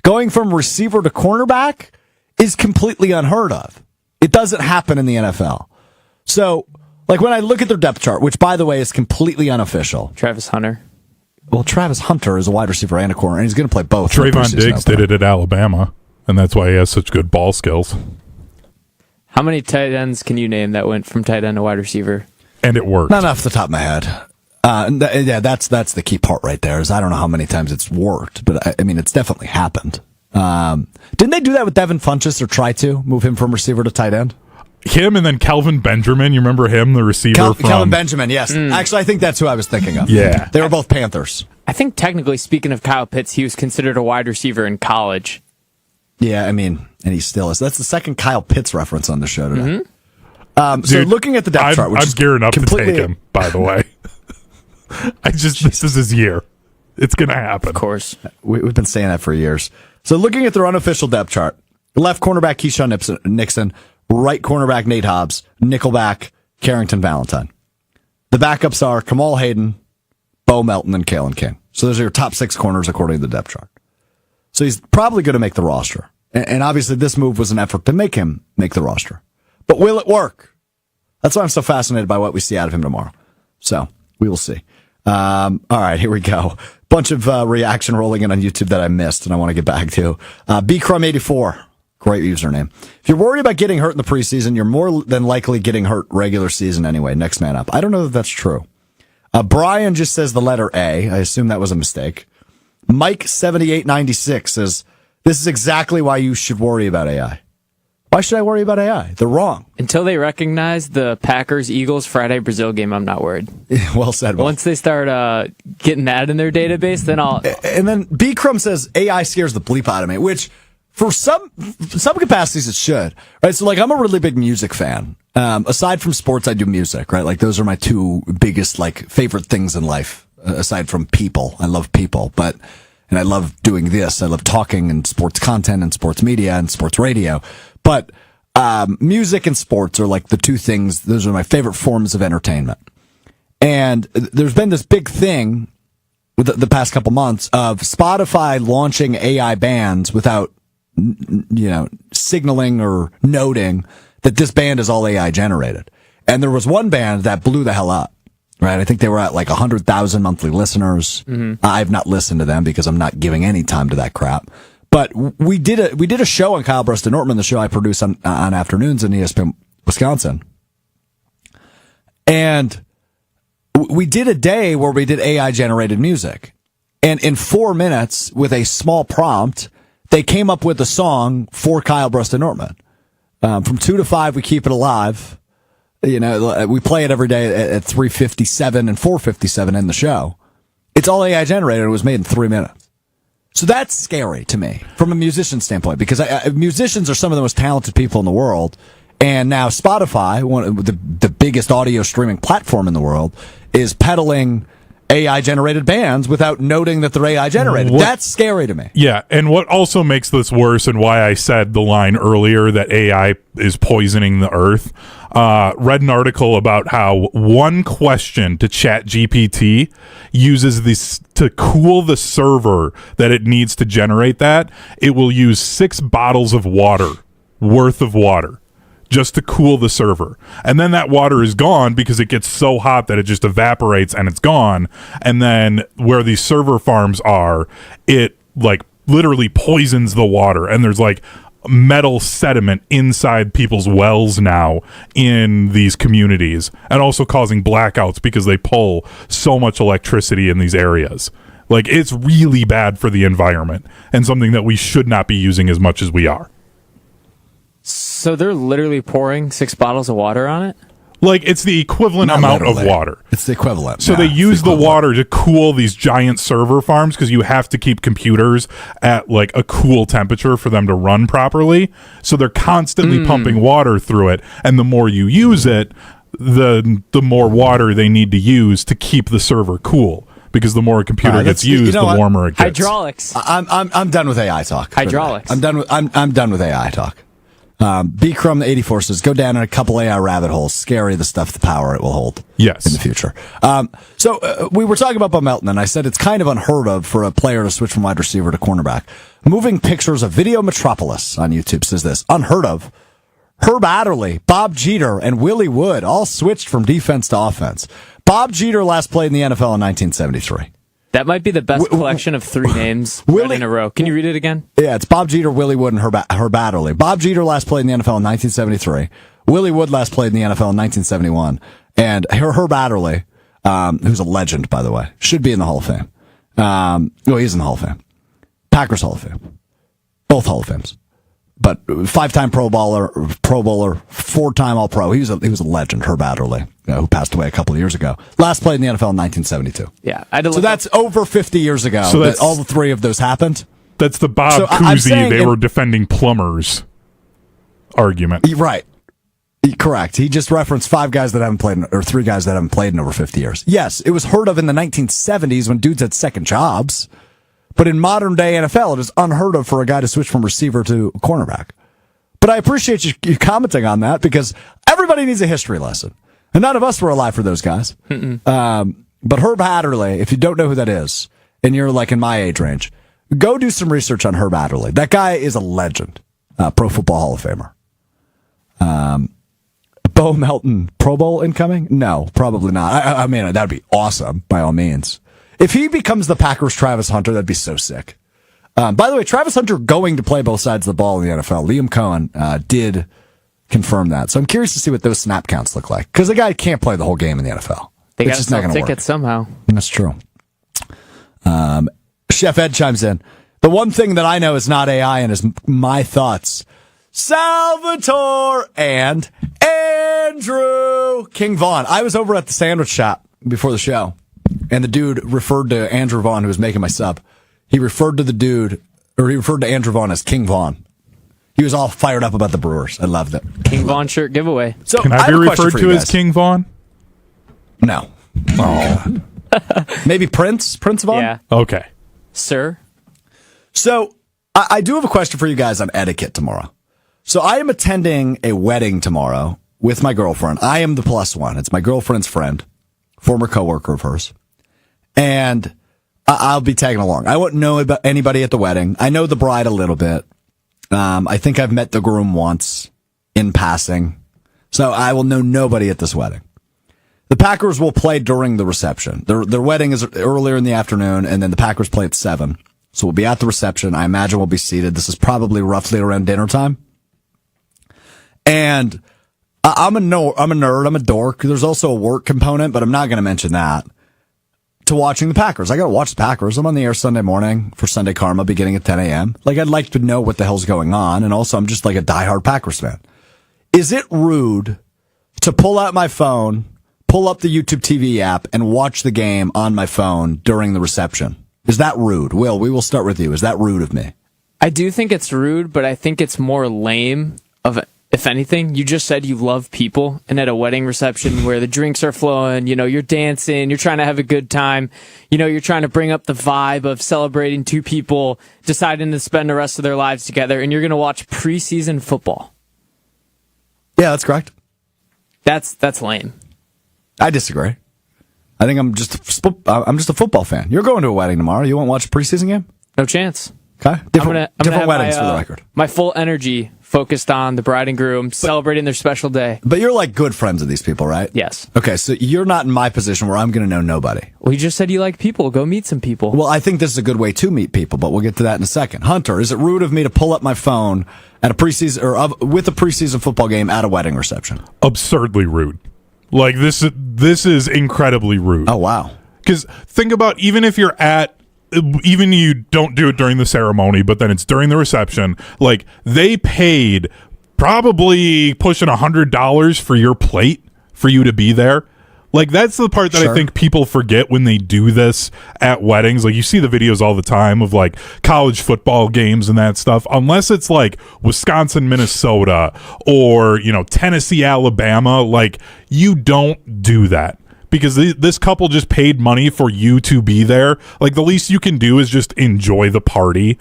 Going from receiver to cornerback is completely unheard of. It doesn't happen in the NFL. So, like when I look at their depth chart, which by the way is completely unofficial. Travis Hunter. Well, Travis Hunter is a wide receiver and a corner, and he's going to play both. Trayvon Diggs did it at Alabama, and that's why he has such good ball skills. How many tight ends can you name that went from tight end to wide receiver? And it worked. Not off the top of my head. Yeah, that's the key part right there. Is I don't know how many times it's worked, but I mean it's definitely happened. Didn't they do that with Devin Funchess or try to move him from receiver to tight end? Him and then Kelvin Benjamin. You remember him, the receiver from Kelvin Benjamin? Yes, actually, I think that's who I was thinking of. Yeah, they were both Panthers. I think technically, speaking of Kyle Pitts, he was considered a wide receiver in college. Yeah, I mean, and he still is. That's the second Kyle Pitts reference on the show today. Mm-hmm. So looking at the depth chart, which I'm gearing up to take him. By the way, this is his year. It's going to happen. Of course, we've been saying that for years. So looking at their unofficial depth chart, left cornerback Keyshawn Nixon, right cornerback Nate Hobbs, nickelback Carrington Valentine. The backups are Kamal Hayden, Bo Melton, and Kalen King. So those are your top 6 corners according to the depth chart. So he's probably going to make the roster. And obviously this move was an effort to make him make the roster. But will it work? That's why I'm so fascinated by what we see out of him tomorrow. So we will see. All right, here we go. Bunch of reaction rolling in on YouTube that I missed and I want to get back to. BCrum84. Great username. If you're worried about getting hurt in the preseason, you're more than likely getting hurt regular season anyway. Next man up. I don't know if that's true. Brian just says the letter A. I assume that was a mistake. Mike7896 says, this is exactly why you should worry about AI. Why should I worry about AI? They're wrong. Until they recognize the Packers-Eagles Friday Brazil game, I'm not worried. Well said. Will. Once they start getting that in their database, then I'll... And then B. Crum says, AI scares the bleep out of me, which... For some capacities, it should, right? So, like, I'm a really big music fan. Aside from sports, I do music, right? Like, those are my 2 biggest, like, favorite things in life. Aside from people, I love people, and I love doing this. I love talking and sports content and sports media and sports radio. But music and sports are like the 2 things. Those are my favorite forms of entertainment. And there's been this big thing with the past couple months of Spotify launching AI bands without signaling or noting that this band is all AI generated. And there was one band that blew the hell up, right? I think they were at like 100,000 monthly listeners. Mm-hmm. I've not listened to them because I'm not giving any time to that crap. But we did a show on Kyle Brust and Nortman, the show I produce on afternoons in ESPN Wisconsin. And we did a day where we did AI generated music. And in 4 minutes with a small prompt, they came up with a song for Kyle Brust and Nortman. From 2 to 5, we keep it alive. We play it every day at 3:57 and 4:57 in the show. It's all AI generated. It was made in 3 minutes. So that's scary to me from a musician standpoint because musicians are some of the most talented people in the world. And now Spotify, one of the biggest audio streaming platform in the world, is peddling AI generated bands without noting that they're AI generated. That's scary to me. Yeah, and what also makes this worse and why I said the line earlier that AI is poisoning the earth, read an article about how one question to ChatGPT uses this to cool the server that it needs to generate that. It will use 6 bottles of water worth of water just to cool the server. And then that water is gone because it gets so hot that it just evaporates and it's gone. And then where these server farms are, it like literally poisons the water. And there's like metal sediment inside people's wells now in these communities and also causing blackouts because they pull so much electricity in these areas. Like it's really bad for the environment and something that we should not be using as much as we are. So they're literally pouring 6 bottles of water on it? Like, it's the equivalent Not amount literally. of water. It's the equivalent. So Yeah, they it's use the equivalent. water to cool these giant server farms because you have to keep computers at like a cool temperature for them to run properly. So they're constantly pumping water through it, and the more you use it, the more water they need to use to keep the server cool. Because the more a computer gets used, the warmer it gets. Hydraulics. I'm done with AI talk. Hydraulics. I'm done with AI talk. B Crumb the 84 says, go down in a couple AI rabbit holes. Scary the stuff, the power it will hold. Yes. In the future. So we were talking about Melton, and I said it's kind of unheard of for a player to switch from wide receiver to cornerback. Moving Pictures of Video Metropolis on YouTube says this. Unheard of. Herb Adderley, Bob Jeter, and Willie Wood all switched from defense to offense. Bob Jeter last played in the NFL in 1973. That might be the best collection of three names read in a row. Can you read it again? Yeah, it's Bob Jeter, Willie Wood, and Herb Adderley. Bob Jeter last played in the NFL in 1973. Willie Wood last played in the NFL in 1971. And Herb Adderley, who's a legend, by the way, should be in the Hall of Fame. He's in the Hall of Fame. Packers Hall of Fame. Both Hall of Fames. But 5-time Pro Bowler, 4-time All-Pro. He was a legend, Herb Adderley, who passed away a couple of years ago. Last played in the NFL in 1972. Yeah. So that's over 50 years ago So that all the three of those happened. That's the Bob So I'm Cousy, saying they were defending plumbers argument. Right. Correct. He just referenced 5 guys that haven't played, or 3 guys that haven't played in over 50 years. Yes, it was heard of in the 1970s when dudes had second jobs. But in modern day NFL, it is unheard of for a guy to switch from receiver to cornerback. But I appreciate you commenting on that because everybody needs a history lesson. And none of us were alive for those guys. But Herb Adderley, if you don't know who that is, and you're like in my age range, go do some research on Herb Adderley. That guy is a legend. Pro Football Hall of Famer. Bo Melton, Pro Bowl incoming? No, probably not. I mean, that'd be awesome, by all means. If he becomes the Packers' Travis Hunter, that'd be so sick. By the way, Travis Hunter going to play both sides of the ball in the NFL. Liam Cohen did confirm that. So I'm curious to see what those snap counts look like. Because the guy can't play the whole game in the NFL. They got it's to just not sell going to work. tickets somehow. That's true. Chef Ed chimes in. The one thing that I know is not AI and is my thoughts. Salvatore and Andrew King Vaughn. I was over at the sandwich shop before the show, and the dude referred to Andrew Vaughn, who was making my sub. He referred to Andrew Vaughn as King Vaughn. He was all fired up about the Brewers. I loved it. King Vaughn shirt giveaway. So Can I be have a question referred for to you as guys. King Vaughn? No. Oh. Maybe Prince Vaughn? Yeah. Okay. Sir? So I do have a question for you guys on etiquette tomorrow. So I am attending a wedding tomorrow with my girlfriend. I am the plus one. It's my girlfriend's friend, former coworker of hers. And I'll be tagging along. I won't know about anybody at the wedding. I know the bride a little bit. I think I've met the groom once in passing. So I will know nobody at this wedding. The Packers will play during the reception. Their wedding is earlier in the afternoon, and then the Packers play at 7. So we'll be at the reception. I imagine we'll be seated. This is probably roughly around dinner time. And I'm a nerd. I'm a dork. There's also a work component, but I'm not going to mention that. To watching the Packers. I got to watch the Packers. I'm on the air Sunday morning for Sunday Karma beginning at 10 a.m. Like, I'd like to know what the hell's going on. And also, I'm just like a diehard Packers fan. Is it rude to pull out my phone, pull up the YouTube TV app, and watch the game on my phone during the reception? Is that rude? Will, we will start with you. Is that rude of me? I do think it's rude, but I think it's more lame of if anything. You just said you love people, and at a wedding reception where the drinks are flowing, you're dancing, you're trying to have a good time, you're trying to bring up the vibe of celebrating two people deciding to spend the rest of their lives together, and you're going to watch preseason football. Yeah, that's correct. That's lame. I disagree. I think I'm just a football fan. You're going to a wedding tomorrow. You won't watch a preseason game? No chance. Okay. I'm gonna have weddings for the record. my full energy focused on the bride and groom celebrating their special day. But you're like good friends of these people, right? Yes. Okay, so you're not in my position where I'm going to know nobody. Well, you just said you like people. Go meet some people. Well, I think this is a good way to meet people, but we'll get to that in a second. Hunter, is it rude of me to pull up my phone at a preseason with a preseason football game at a wedding reception? Absurdly rude. Like, this is incredibly rude. Oh, wow. Because think about, even you don't do it during the ceremony, but then it's during the reception, like, they paid probably pushing $100 for your plate for you to be there. Like, that's the part that I think people forget when they do this at weddings. Like, you see the videos all the time of, like, college football games and that stuff. Unless it's, like, Wisconsin, Minnesota, or, you know, Tennessee, Alabama, like, you don't do that. Because this couple just paid money for you to be there. Like, the least you can do is just enjoy the party.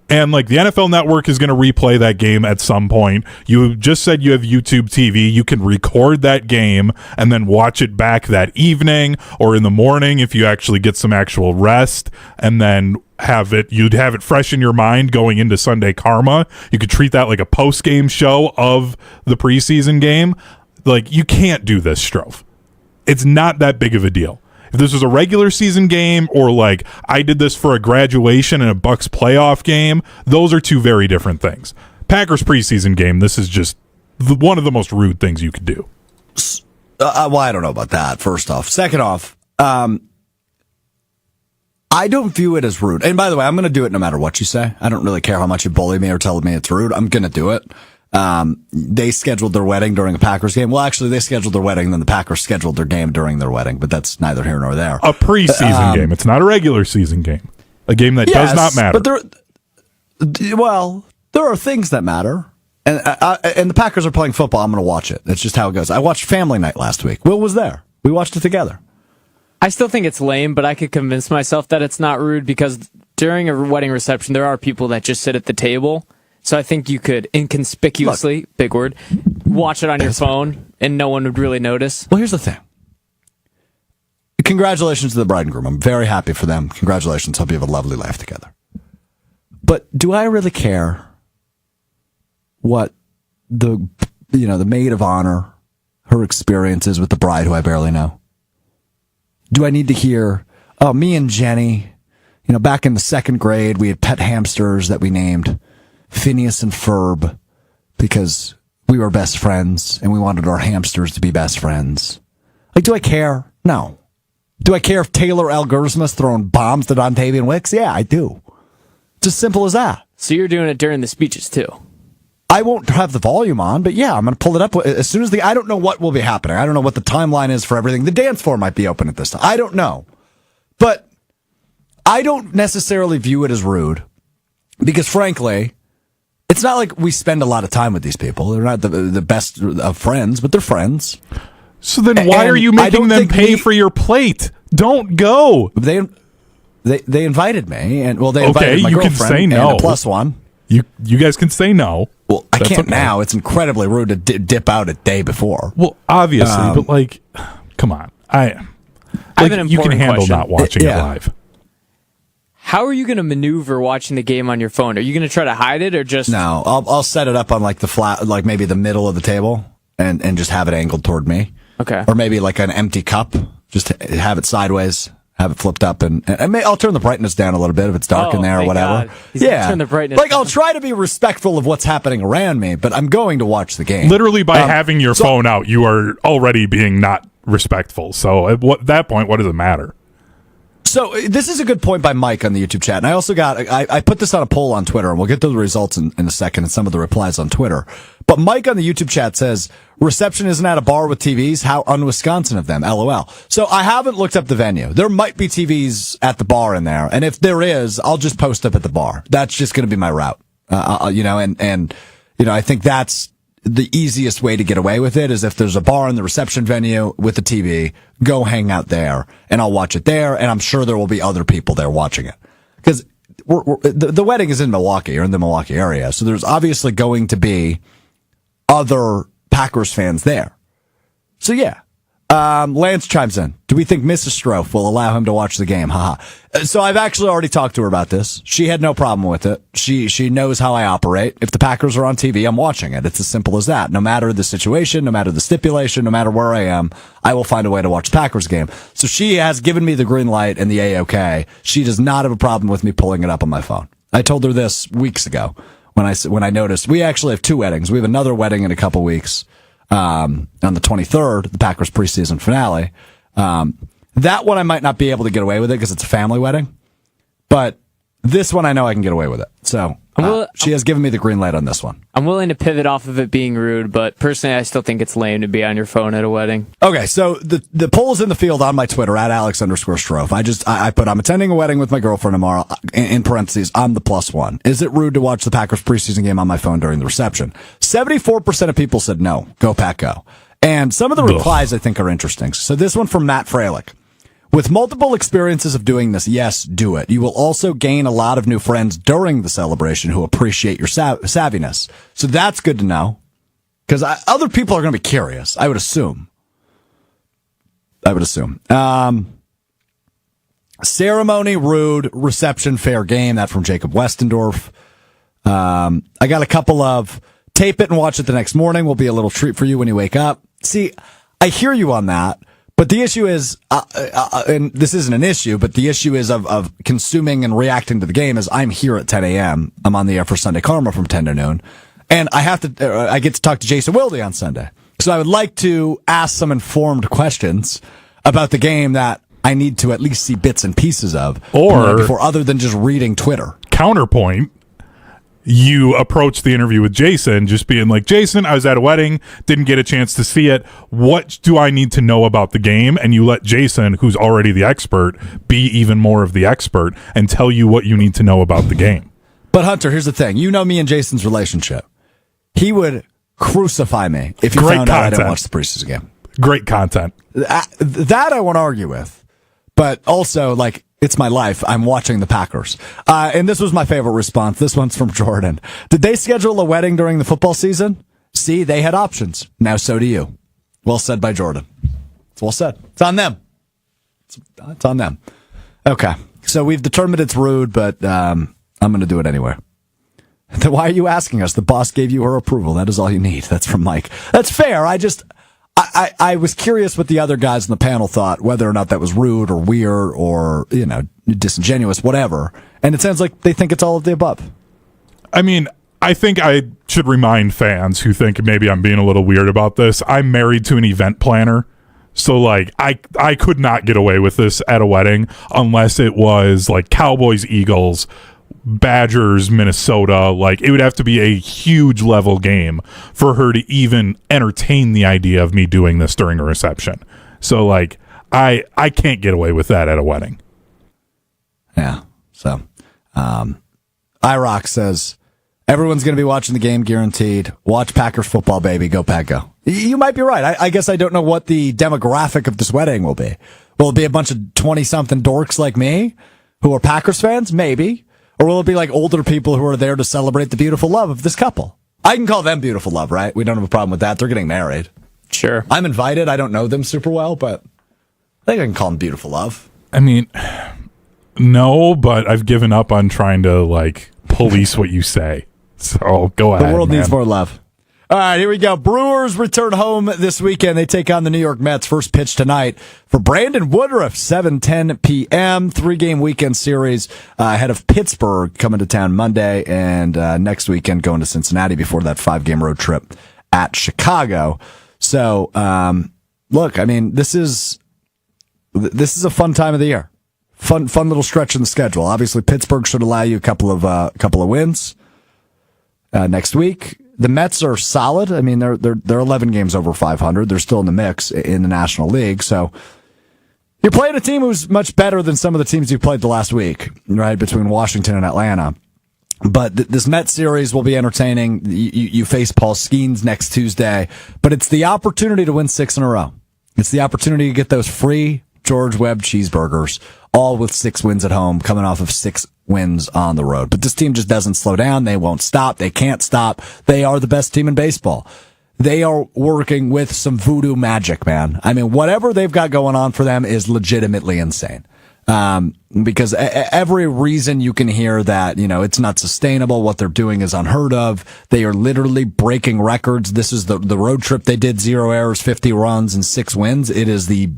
And, like, the NFL Network is going to replay that game at some point. You just said you have YouTube TV. You can record that game and then watch it back that evening or in the morning if you actually get some actual rest, and then you'd have it fresh in your mind going into Sunday Karma. You could treat that like a post-game show of the preseason game. Like, you can't do this, Strouf. It's not that big of a deal. If this was a regular season game, or like I did this for a graduation and a Bucks playoff game, those are two very different things. Packers preseason game, this is just one of the most rude things you could do. Well, I don't know about that, first off. Second off, I don't view it as rude. And by the way, I'm going to do it no matter what you say. I don't really care how much you bully me or tell me it's rude. I'm going to do it. They scheduled their wedding during a Packers game. Well, actually, they scheduled their wedding, then the Packers scheduled their game during their wedding, but that's neither here nor there. A preseason game. It's not a regular season game. A game that does not matter. But there are things that matter. And the Packers are playing football. I'm going to watch it. That's just how it goes. I watched Family Night last week. Will was there. We watched it together. I still think it's lame, but I could convince myself that it's not rude, because during a wedding reception, there are people that just sit at the table. So I think you could inconspicuously, big word, watch it on your phone and no one would really notice. Well, here's the thing. Congratulations to the bride and groom. I'm very happy for them. Congratulations. Hope you have a lovely life together. But do I really care what the maid of honor, her experience is with the bride who I barely know? Do I need to hear, oh, me and Jenny, back in the second grade, we had pet hamsters that we named Phineas and Ferb because we were best friends and we wanted our hamsters to be best friends. Like, do I care? No. Do I care if Taylor Algersma's throwing bombs to Dontavian Wicks? Yeah, I do. It's as simple as that. So you're doing it during the speeches too? I won't have the volume on, but yeah, I'm going to pull it up as soon as I don't know what will be happening. I don't know what the timeline is for everything. The dance floor might be open at this time. I don't know. But I don't necessarily view it as rude because, frankly, it's not like we spend a lot of time with these people. They're not the best of friends, but they're friends. So then why are you making them pay for your plate? Don't go. They invited me, and they invited my girlfriend. You can say no. And a plus one. You guys can say no. Well, I can't now. It's incredibly rude to dip out a day before. Well, obviously, but like, come on. I have an important you can handle question. Not watching it live. How are you going to maneuver watching the game on your phone? Are you going to try to hide it or just... No, I'll set it up on like the flat, like maybe the middle of the table and just have it angled toward me. Okay. Or maybe like an empty cup, just have it sideways, have it flipped up, and I'll turn the brightness down a little bit if it's dark in there or whatever. Turn the brightness down. I'll try to be respectful of what's happening around me, but I'm going to watch the game. Literally by having your phone out, you are already being not respectful. So at that point, what does it matter? So this is a good point by Mike on the YouTube chat. And I also I put this on a poll on Twitter, and we'll get to the results in a second and some of the replies on Twitter. But Mike on the YouTube chat says, reception isn't at a bar with TVs. How un-Wisconsin of them. LOL. So I haven't looked up the venue. There might be TVs at the bar in there. And if there is, I'll just post up at the bar. That's just going to be my route. I think that's the easiest way to get away with it is if there's a bar in the reception venue with a TV, go hang out there and I'll watch it there. And I'm sure there will be other people there watching it because the wedding is in Milwaukee or in the Milwaukee area. So there's obviously going to be other Packers fans there. So yeah. Lance chimes in. Do we think Mrs. Strouf will allow him to watch the game? Haha. So I've actually already talked to her about this. She had no problem with it. She knows how I operate. If the Packers are on TV, I'm watching it. It's as simple as that. No matter the situation, no matter the stipulation, no matter where I am, I will find a way to watch the Packers game. So she has given me the green light and the A-OK. She does not have a problem with me pulling it up on my phone. I told her this weeks ago when I noticed. We actually have two weddings. We have another wedding in a couple weeks. On the 23rd, the Packers preseason finale. That one I might not be able to get away with it because it's a family wedding. But this one I know I can get away with it. So She has given me the green light on this one. I'm willing to pivot off of it being rude, but personally, I still think it's lame to be on your phone at a wedding. Okay, so the poll's in the field on my Twitter at Alex_Strouf. I put, I'm attending a wedding with my girlfriend tomorrow. In parentheses, I'm the +1. Is it rude to watch the Packers preseason game on my phone during the reception? 74% of people said no. Go Pack, go. And some of the replies I think are interesting. So this one from Matt Freilich. With multiple experiences of doing this, yes, do it. You will also gain a lot of new friends during the celebration who appreciate your savviness. So that's good to know. Because other people are going to be curious, I would assume. Ceremony, rude. Reception, fair game. That from Jacob Westendorf. I got a couple of tape it and watch it the next morning will be a little treat for you when you wake up. See, I hear you on that. But the issue is, and this isn't an issue, but the issue is of consuming and reacting to the game is I'm here at 10 a.m. I'm on the air for Sunday Karma from 10 to noon. And I get to talk to Jason Wilde on Sunday. So I would like to ask some informed questions about the game that I need to at least see bits and pieces of. Or before, other than just reading Twitter. Counterpoint. You approach the interview with Jason just being like, Jason, I was at a wedding, didn't get a chance to see it. What do I need to know about the game? And you let Jason, who's already the expert, be even more of the expert and tell you what you need to know about the game. But Hunter, here's the thing. You know me and Jason's relationship. He would crucify me if he found out I didn't watch the preseason game. Great content. That I won't argue with. But also, like, it's my life. I'm watching the Packers. And this was my favorite response. This one's from Jordan. Did they schedule a wedding during the football season? See, they had options. Now so do you. Well said by Jordan. It's well said. It's on them. It's on them. Okay. So we've determined it's rude, but I'm going to do it anyway. Then why are you asking us? The boss gave you her approval. That is all you need. That's from Mike. That's fair. I was curious what the other guys in the panel thought, whether or not that was rude or weird or, disingenuous, whatever. And it sounds like they think it's all of the above. I mean, I think I should remind fans who think maybe I'm being a little weird about this. I'm married to an event planner. So, like, I could not get away with this at a wedding unless it was, like, Cowboys, Eagles, Badgers, Minnesota. Like, it would have to be a huge level game for her to even entertain the idea of me doing this during a reception. So, like, I can't get away with that at a wedding. Yeah. So, IROC says, everyone's going to be watching the game, guaranteed. Watch Packers football, baby. Go Pack, go. You might be right. I guess I don't know what the demographic of this wedding will be. Will it be a bunch of 20-something dorks like me who are Packers fans? Maybe. Or will it be like older people who are there to celebrate the beautiful love of this couple? I can call them beautiful love, right? We don't have a problem with that. They're getting married. Sure. I'm invited. I don't know them super well, but I think I can call them beautiful love. I mean, no, but I've given up on trying to, like, police what you say. So go ahead. The world man. needs more love. All right, here we go. Brewers return home this weekend. They take on the New York Mets. First pitch tonight for Brandon Woodruff, 7:10 p.m. 3-game weekend series ahead of Pittsburgh coming to town Monday, and next weekend going to Cincinnati before that 5-game road trip at Chicago. So, look, I mean, this is a fun time of the year. Fun little stretch in the schedule. Obviously, Pittsburgh should allow you a couple of wins next week. The Mets are solid. I mean, they're 11 games over 500. They're still in the mix in the National League. So you're playing a team who's much better than some of the teams you played the last week, right? Between Washington and Atlanta. But this Mets series will be entertaining. You face Paul Skeens next Tuesday, but it's the opportunity to win 6 in a row. It's the opportunity to get those free George Webb cheeseburgers, all with 6 wins at home, coming off of 6 wins on the road. But this team just doesn't slow down. They won't stop. They can't stop. They are the best team in baseball. They are working with some voodoo magic, man. I mean, whatever they've got going on for them is legitimately insane. Because every reason you can hear that, it's not sustainable. What they're doing is unheard of. They are literally breaking records. This is the road trip they did, 0 errors, 50 runs, and 6 wins. It is the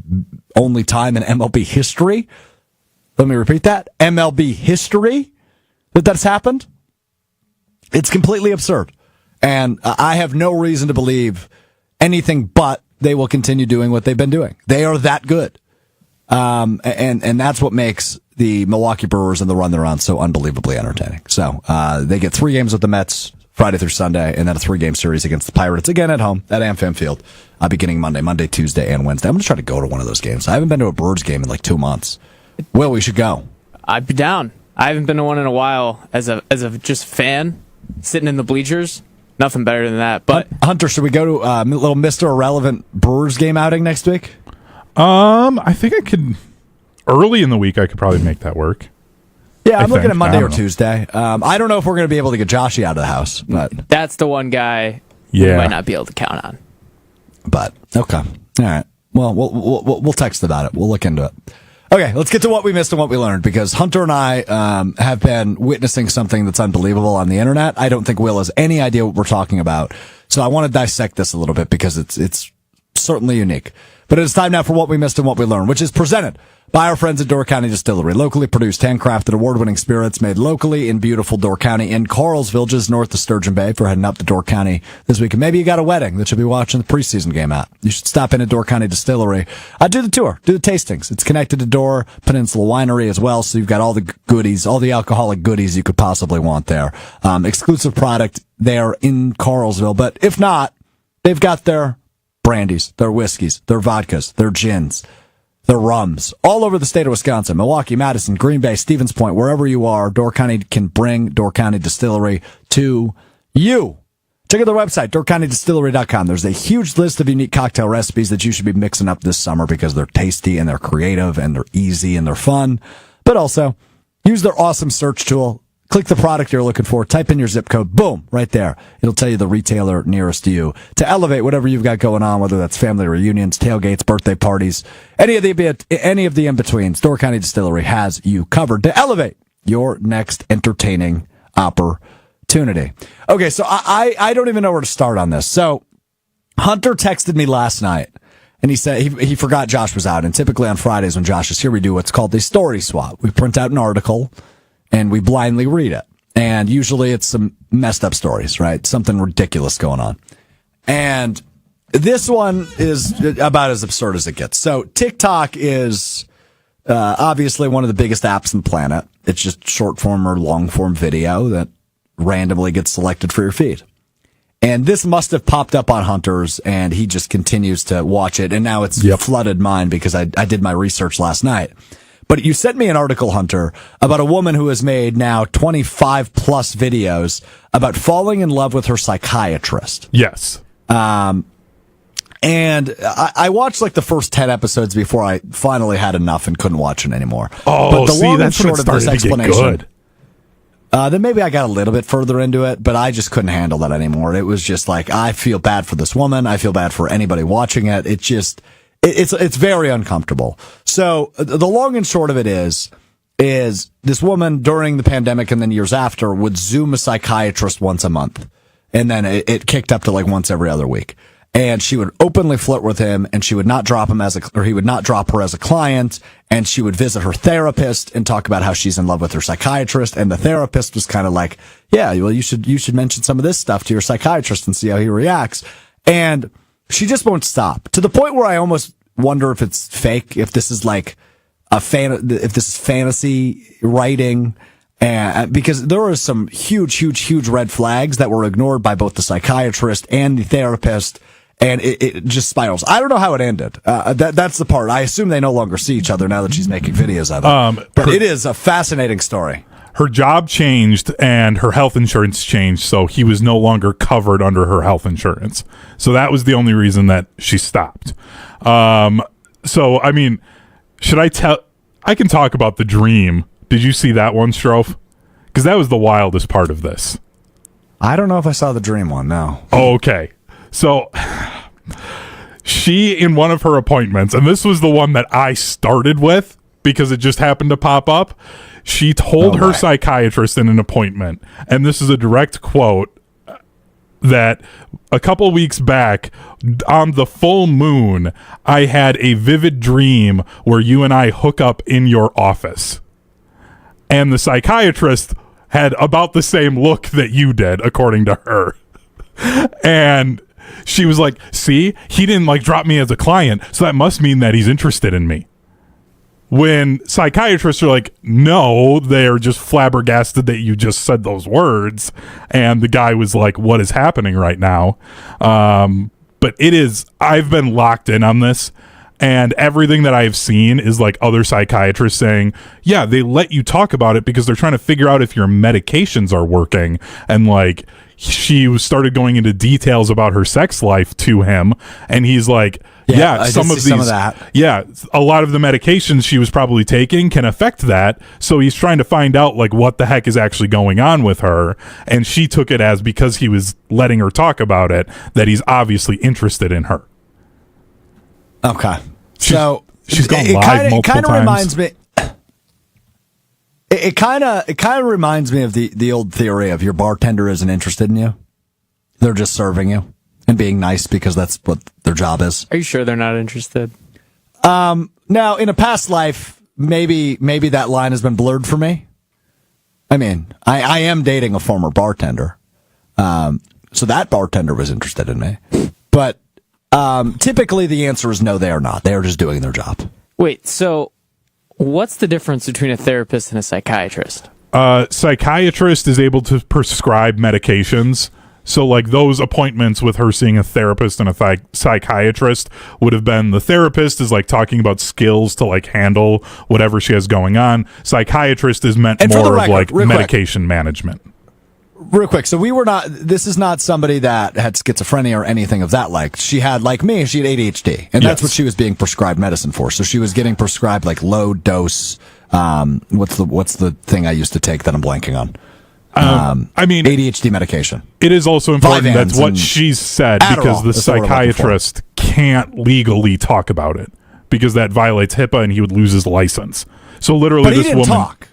only time in MLB history. Let me repeat that. MLB history that's happened. It's completely absurd. And I have no reason to believe anything but they will continue doing what they've been doing. They are that good. And that's what makes the Milwaukee Brewers and the run they're on so unbelievably entertaining. So they get 3 games with the Mets Friday through Sunday, and then a 3-game series against the Pirates again at home at AmFam Field, beginning Monday, Tuesday, and Wednesday. I'm going to try to go to one of those games. I haven't been to a Brewers game in like 2 months. Will, we should go. I'd be down. I haven't been to one in a while as a just fan, sitting in the bleachers. Nothing better than that. But Hunter, should we go to a little Mr. Irrelevant Brewers game outing next week? I think I could. Early in the week, I could probably make that work. Yeah, I'm looking at Monday or Tuesday. I don't know if we're going to be able to get Joshy out of the house, but that's the one guy you might not be able to count on. But okay, all right. Well, we'll text about it. We'll look into it. Okay, let's get to what we missed and what we learned, because Hunter and I have been witnessing something that's unbelievable on the internet. I don't think Will has any idea what we're talking about, so I want to dissect this a little bit because it's certainly unique. But it's time now for what we missed and what we learned, which is presented by our friends at Door County Distillery. Locally produced, handcrafted, award-winning spirits made locally in beautiful Door County in Carlsville, just north of Sturgeon Bay, for heading up to Door County this week. And maybe you got a wedding that you'll be watching the preseason game at. You should stop in at Door County Distillery. Do the tour, do the tastings. It's connected to Door Peninsula Winery as well, so you've got all the goodies, all the alcoholic goodies you could possibly want there. Exclusive product there in Carlsville. But if not, they've got their brandies, their whiskeys, their vodkas, their gins, their rums, all over the state of Wisconsin, Milwaukee, Madison, Green Bay, Stevens Point, wherever you are, Door County can bring Door County Distillery to you. Check out their website, doorcountydistillery.com. There's a huge list of unique cocktail recipes that you should be mixing up this summer because they're tasty and they're creative and they're easy and they're fun. But also, use their awesome search tool. Click the product you're looking for, type in your zip code, boom, right there. It'll tell you the retailer nearest to you to elevate whatever you've got going on, whether that's family reunions, tailgates, birthday parties, any of the in-betweens. Door County Distillery has you covered to elevate your next entertaining opportunity. Okay, so I don't even know where to start on this. So Hunter texted me last night, and he said he forgot Josh was out, and typically on Fridays when Josh is here, we do what's called the story swap. We print out an article, and we blindly read it. And usually it's some messed up stories, right? Something ridiculous going on. And this one is about as absurd as it gets. So TikTok is obviously one of the biggest apps on the planet. It's just short form or long form video that randomly gets selected for your feed. And this must have popped up on Hunter's, and he just continues to watch it. And now it's flooded mine because I did my research last night. But you sent me an article, Hunter, about a woman who has made now 25 plus videos about falling in love with her psychiatrist. Yes. And I watched like the first 10 episodes before I finally had enough and couldn't watch it anymore. Oh, but the see, long that's and when short it of this started to get explanation. good. Then maybe I got a little bit further into it, but I just couldn't handle that anymore. It was just like, I feel bad for this woman. I feel bad for anybody watching it. It just... It's very uncomfortable. So the long and short of it is this woman during the pandemic and then years after would Zoom a psychiatrist once a month. And then it kicked up to like once every other week. And she would openly flirt with him, and she would not drop him he would not drop her as a client. And she would visit her therapist and talk about how she's in love with her psychiatrist. And the therapist was kind of like, yeah, well, you should mention some of this stuff to your psychiatrist and see how he reacts. And she just won't stop, to the point where I almost wonder if it's fake, if this is like if this is fantasy writing, because there are some huge red flags that were ignored by both the psychiatrist and the therapist, and it just spirals. I don't know how it ended. That's the part. I assume they no longer see each other now that she's making videos of it. But it is a fascinating story. Her job changed and her health insurance changed, so he was no longer covered under her health insurance. So that was the only reason that she stopped. So, I mean, I can talk about the dream. Did you see that one, Strouf? Because that was the wildest part of this. I don't know if I saw the dream one, no. Oh, okay. So she, in one of her appointments, and this was the one that I started with because it just happened to pop up, she told her psychiatrist in an appointment, and this is a direct quote, that a couple weeks back on the full moon, I had a vivid dream where you and I hook up in your office. And the psychiatrist had about the same look that you did, according to her. And she was like, see, he didn't like drop me as a client, so that must mean that he's interested in me. when psychiatrists are like, no, they're just flabbergasted that you just said those words. And the guy was like, what is happening right now? But I've been locked in on this. And everything that I've seen is like other psychiatrists saying, yeah, they let you talk about it because they're trying to figure out if your medications are working. And like, she started going into details about her sex life to him. And he's like, some of that. Yeah, a lot of the medications she was probably taking can affect that. So he's trying to find out like what the heck is actually going on with her. And she took it as because he was letting her talk about it, that he's obviously interested in her. Okay. So she's gone live multiple times. Reminds me. It kind of reminds me of the old theory of your bartender isn't interested in you. They're just serving you and being nice because that's what their job is. Are you sure they're not interested? Now, in a past life, maybe that line has been blurred for me. I mean, I am dating a former bartender. So that bartender was interested in me. But typically the answer is no, they are not. They are just doing their job. Wait, so what's the difference between a therapist and a psychiatrist? Psychiatrist is able to prescribe medications. So like those appointments with her seeing a therapist and a psychiatrist would have been, the therapist is like talking about skills to like handle whatever she has going on. Psychiatrist is meant more of like medication management. Real quick, so this is not somebody that had schizophrenia or anything of that like. She had, like me, she had ADHD, and that's what she was being prescribed medicine for. So she was getting prescribed like low dose, what's the thing I used to take that I'm blanking on? I mean, ADHD medication. It is also important that's what she's said, Adderall, because the psychiatrist can't legally talk about it because that violates HIPAA and he would lose his license. So literally but this he didn't woman talk.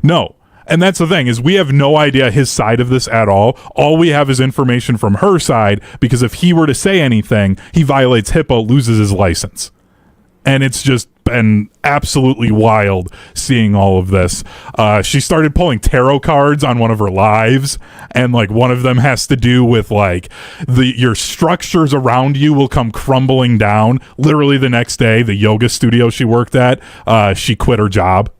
No. And that's the thing, is we have no idea his side of this at all. All we have is information from her side, because if he were to say anything, he violates HIPAA, loses his license. And it's just been absolutely wild seeing all of this. She started pulling tarot cards on one of her lives, and like one of them has to do with like your structures around you will come crumbling down. Literally the next day, the yoga studio she worked at, she quit her job.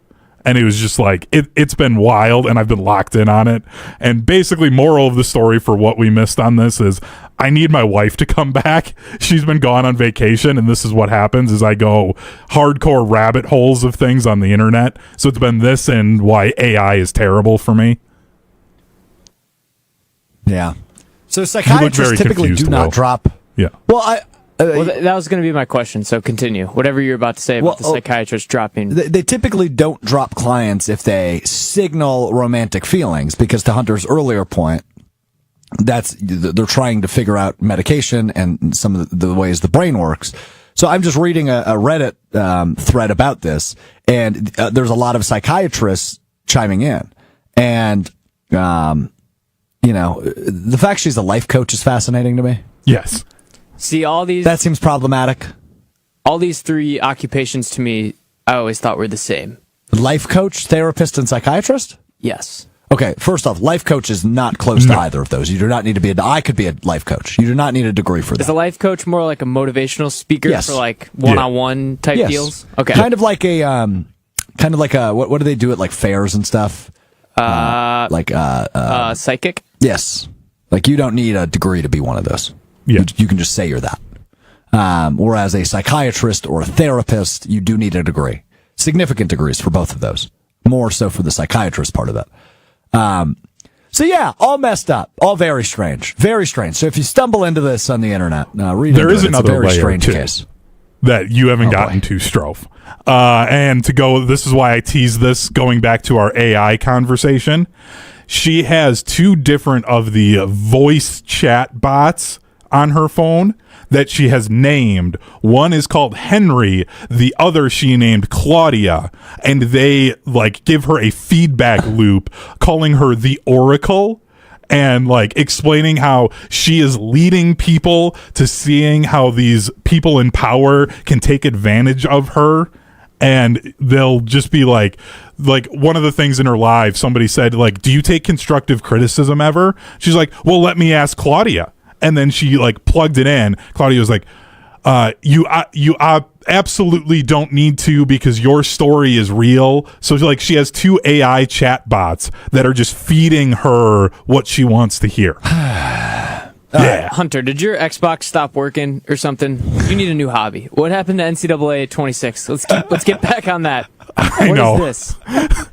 And it was just like, it's been wild, and I've been locked in on it. And basically, moral of the story for what we missed on this is I need my wife to come back. She's been gone on vacation, and this is what happens is I go hardcore rabbit holes of things on the internet. So it's been this and why AI is terrible for me. Yeah. So psychiatrists typically do not drop. Yeah. Well, that was going to be my question, so continue. Whatever you're about to say about the psychiatrist dropping. They typically don't drop clients if they signal romantic feelings, because to Hunter's earlier point, they're trying to figure out medication and some of the ways the brain works. So I'm just reading a Reddit thread about this, and there's a lot of psychiatrists chiming in. And, the fact she's a life coach is fascinating to me. Yes. See, that seems problematic. All these three occupations to me, I always thought were the same. Life coach, therapist, and psychiatrist? Yes. Okay, first off, life coach is not close to either of those. You do not need to be I could be a life coach. You do not need a degree for that. Is a life coach more like a motivational speaker for like one-on-one type deals? Okay. Kind of like what do they do at like fairs and stuff? Psychic? Yes. Like you don't need a degree to be one of those. Yeah. You can just say you're that. Whereas a psychiatrist or a therapist, you do need a degree. Significant degrees for both of those. More so for the psychiatrist part of it. So yeah, all messed up. All very strange. Very strange. So if you stumble into this on the internet, read there is another very layer strange too, case that you haven't gotten to, Strouf. And this is why I teased this going back to our AI conversation. She has two different of the voice chat bots on her phone that she has named. One is called Henry, the other she named Claudia, and they like give her a feedback loop calling her the Oracle and like explaining how she is leading people to seeing how these people in power can take advantage of her. And they'll just be like one of the things in her live, somebody said, like, do you take constructive criticism ever? She's like, well, let me ask Claudia. And then she like plugged it in. Claudia was like, You absolutely don't need to, because your story is real. So like, she has 2 AI chat bots that are just feeding her what she wants to hear. Yeah. Hunter, did your Xbox stop working or something? You need a new hobby. What happened to NCAA 26? Let's get back on that. I know. What is this?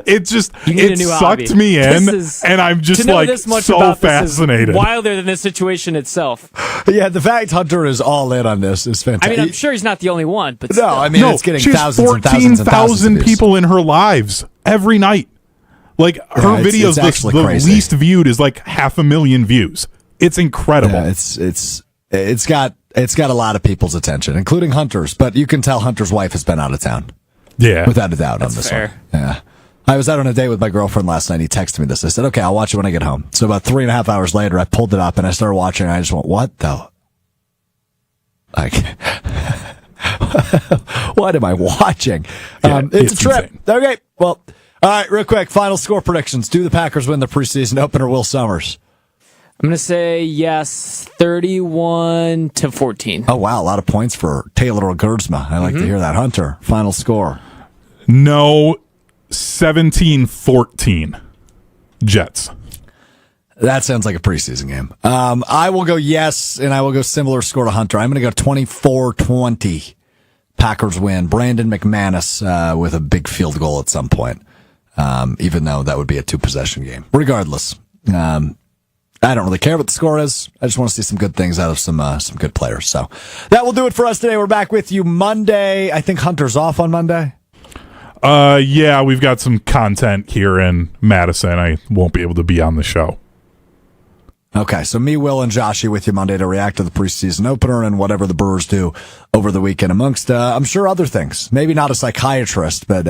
It just, You need it a new sucked hobby. me in, This is- and I'm just to know like this much so about fascinated. This is wilder than the situation itself. Yeah, the fact Hunter is all in on this is I fantastic. mean, I'm sure he's not the only one, but No, still. I mean, it's getting she has thousands and thousands and thousands of views. people in her lives every night. Like, her it's videos, actually the crazy. least viewed is like 500,000 views. It's incredible. Yeah, it's got a lot of people's attention, including Hunter's. But you can tell Hunter's wife has been out of town, Yeah. without a doubt, on this fair. one. Yeah, I was out on a date with my girlfriend last night. He texted me this. I said, "Okay, I'll watch it when I get home." So about 3.5 hours later, I pulled it up and I started watching. And I just went, "What the? Like, what am I watching?" Yeah, it's a trip. insane. Okay, well, all right, real quick, final score predictions. Do the Packers win the preseason opener? Will Sommers. I'm going to say yes, 31-14. Oh, wow. A lot of points for Taylor Gerdsma. I like to hear that. Hunter, final score. No, 17-14 Jets. That sounds like a preseason game. I will go yes, and I will go similar score to Hunter. I'm going to go 24-20. Packers win. Brandon McManus with a big field goal at some point, even though that would be a 2-possession game. Regardless, I don't really care what the score is. I just want to see some good things out of some good players. So that will do it for us today. We're back with you Monday. I think Hunter's off on Monday. Yeah, we've got some content here in Madison. I won't be able to be on the show. Okay, so me, Will, and Joshy with you Monday to react to the preseason opener and whatever the Brewers do over the weekend, amongst, I'm sure, other things. Maybe not a psychiatrist, but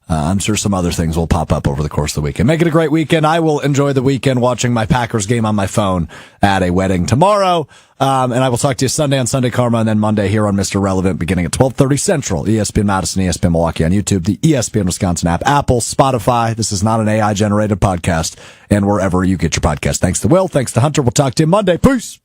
I'm sure some other things will pop up over the course of the weekend. Make it a great weekend. I will enjoy the weekend watching my Packers game on my phone at a wedding tomorrow. And I will talk to you Sunday on Sunday Karma, and then Monday here on Mr. Relevant beginning at 12:30 Central. ESPN Madison, ESPN Milwaukee on YouTube, the ESPN Wisconsin app, Apple, Spotify. This is not an AI-generated podcast, and wherever you get your podcast. Thanks to Will. Thanks to Hunter. We'll talk to you Monday. Peace.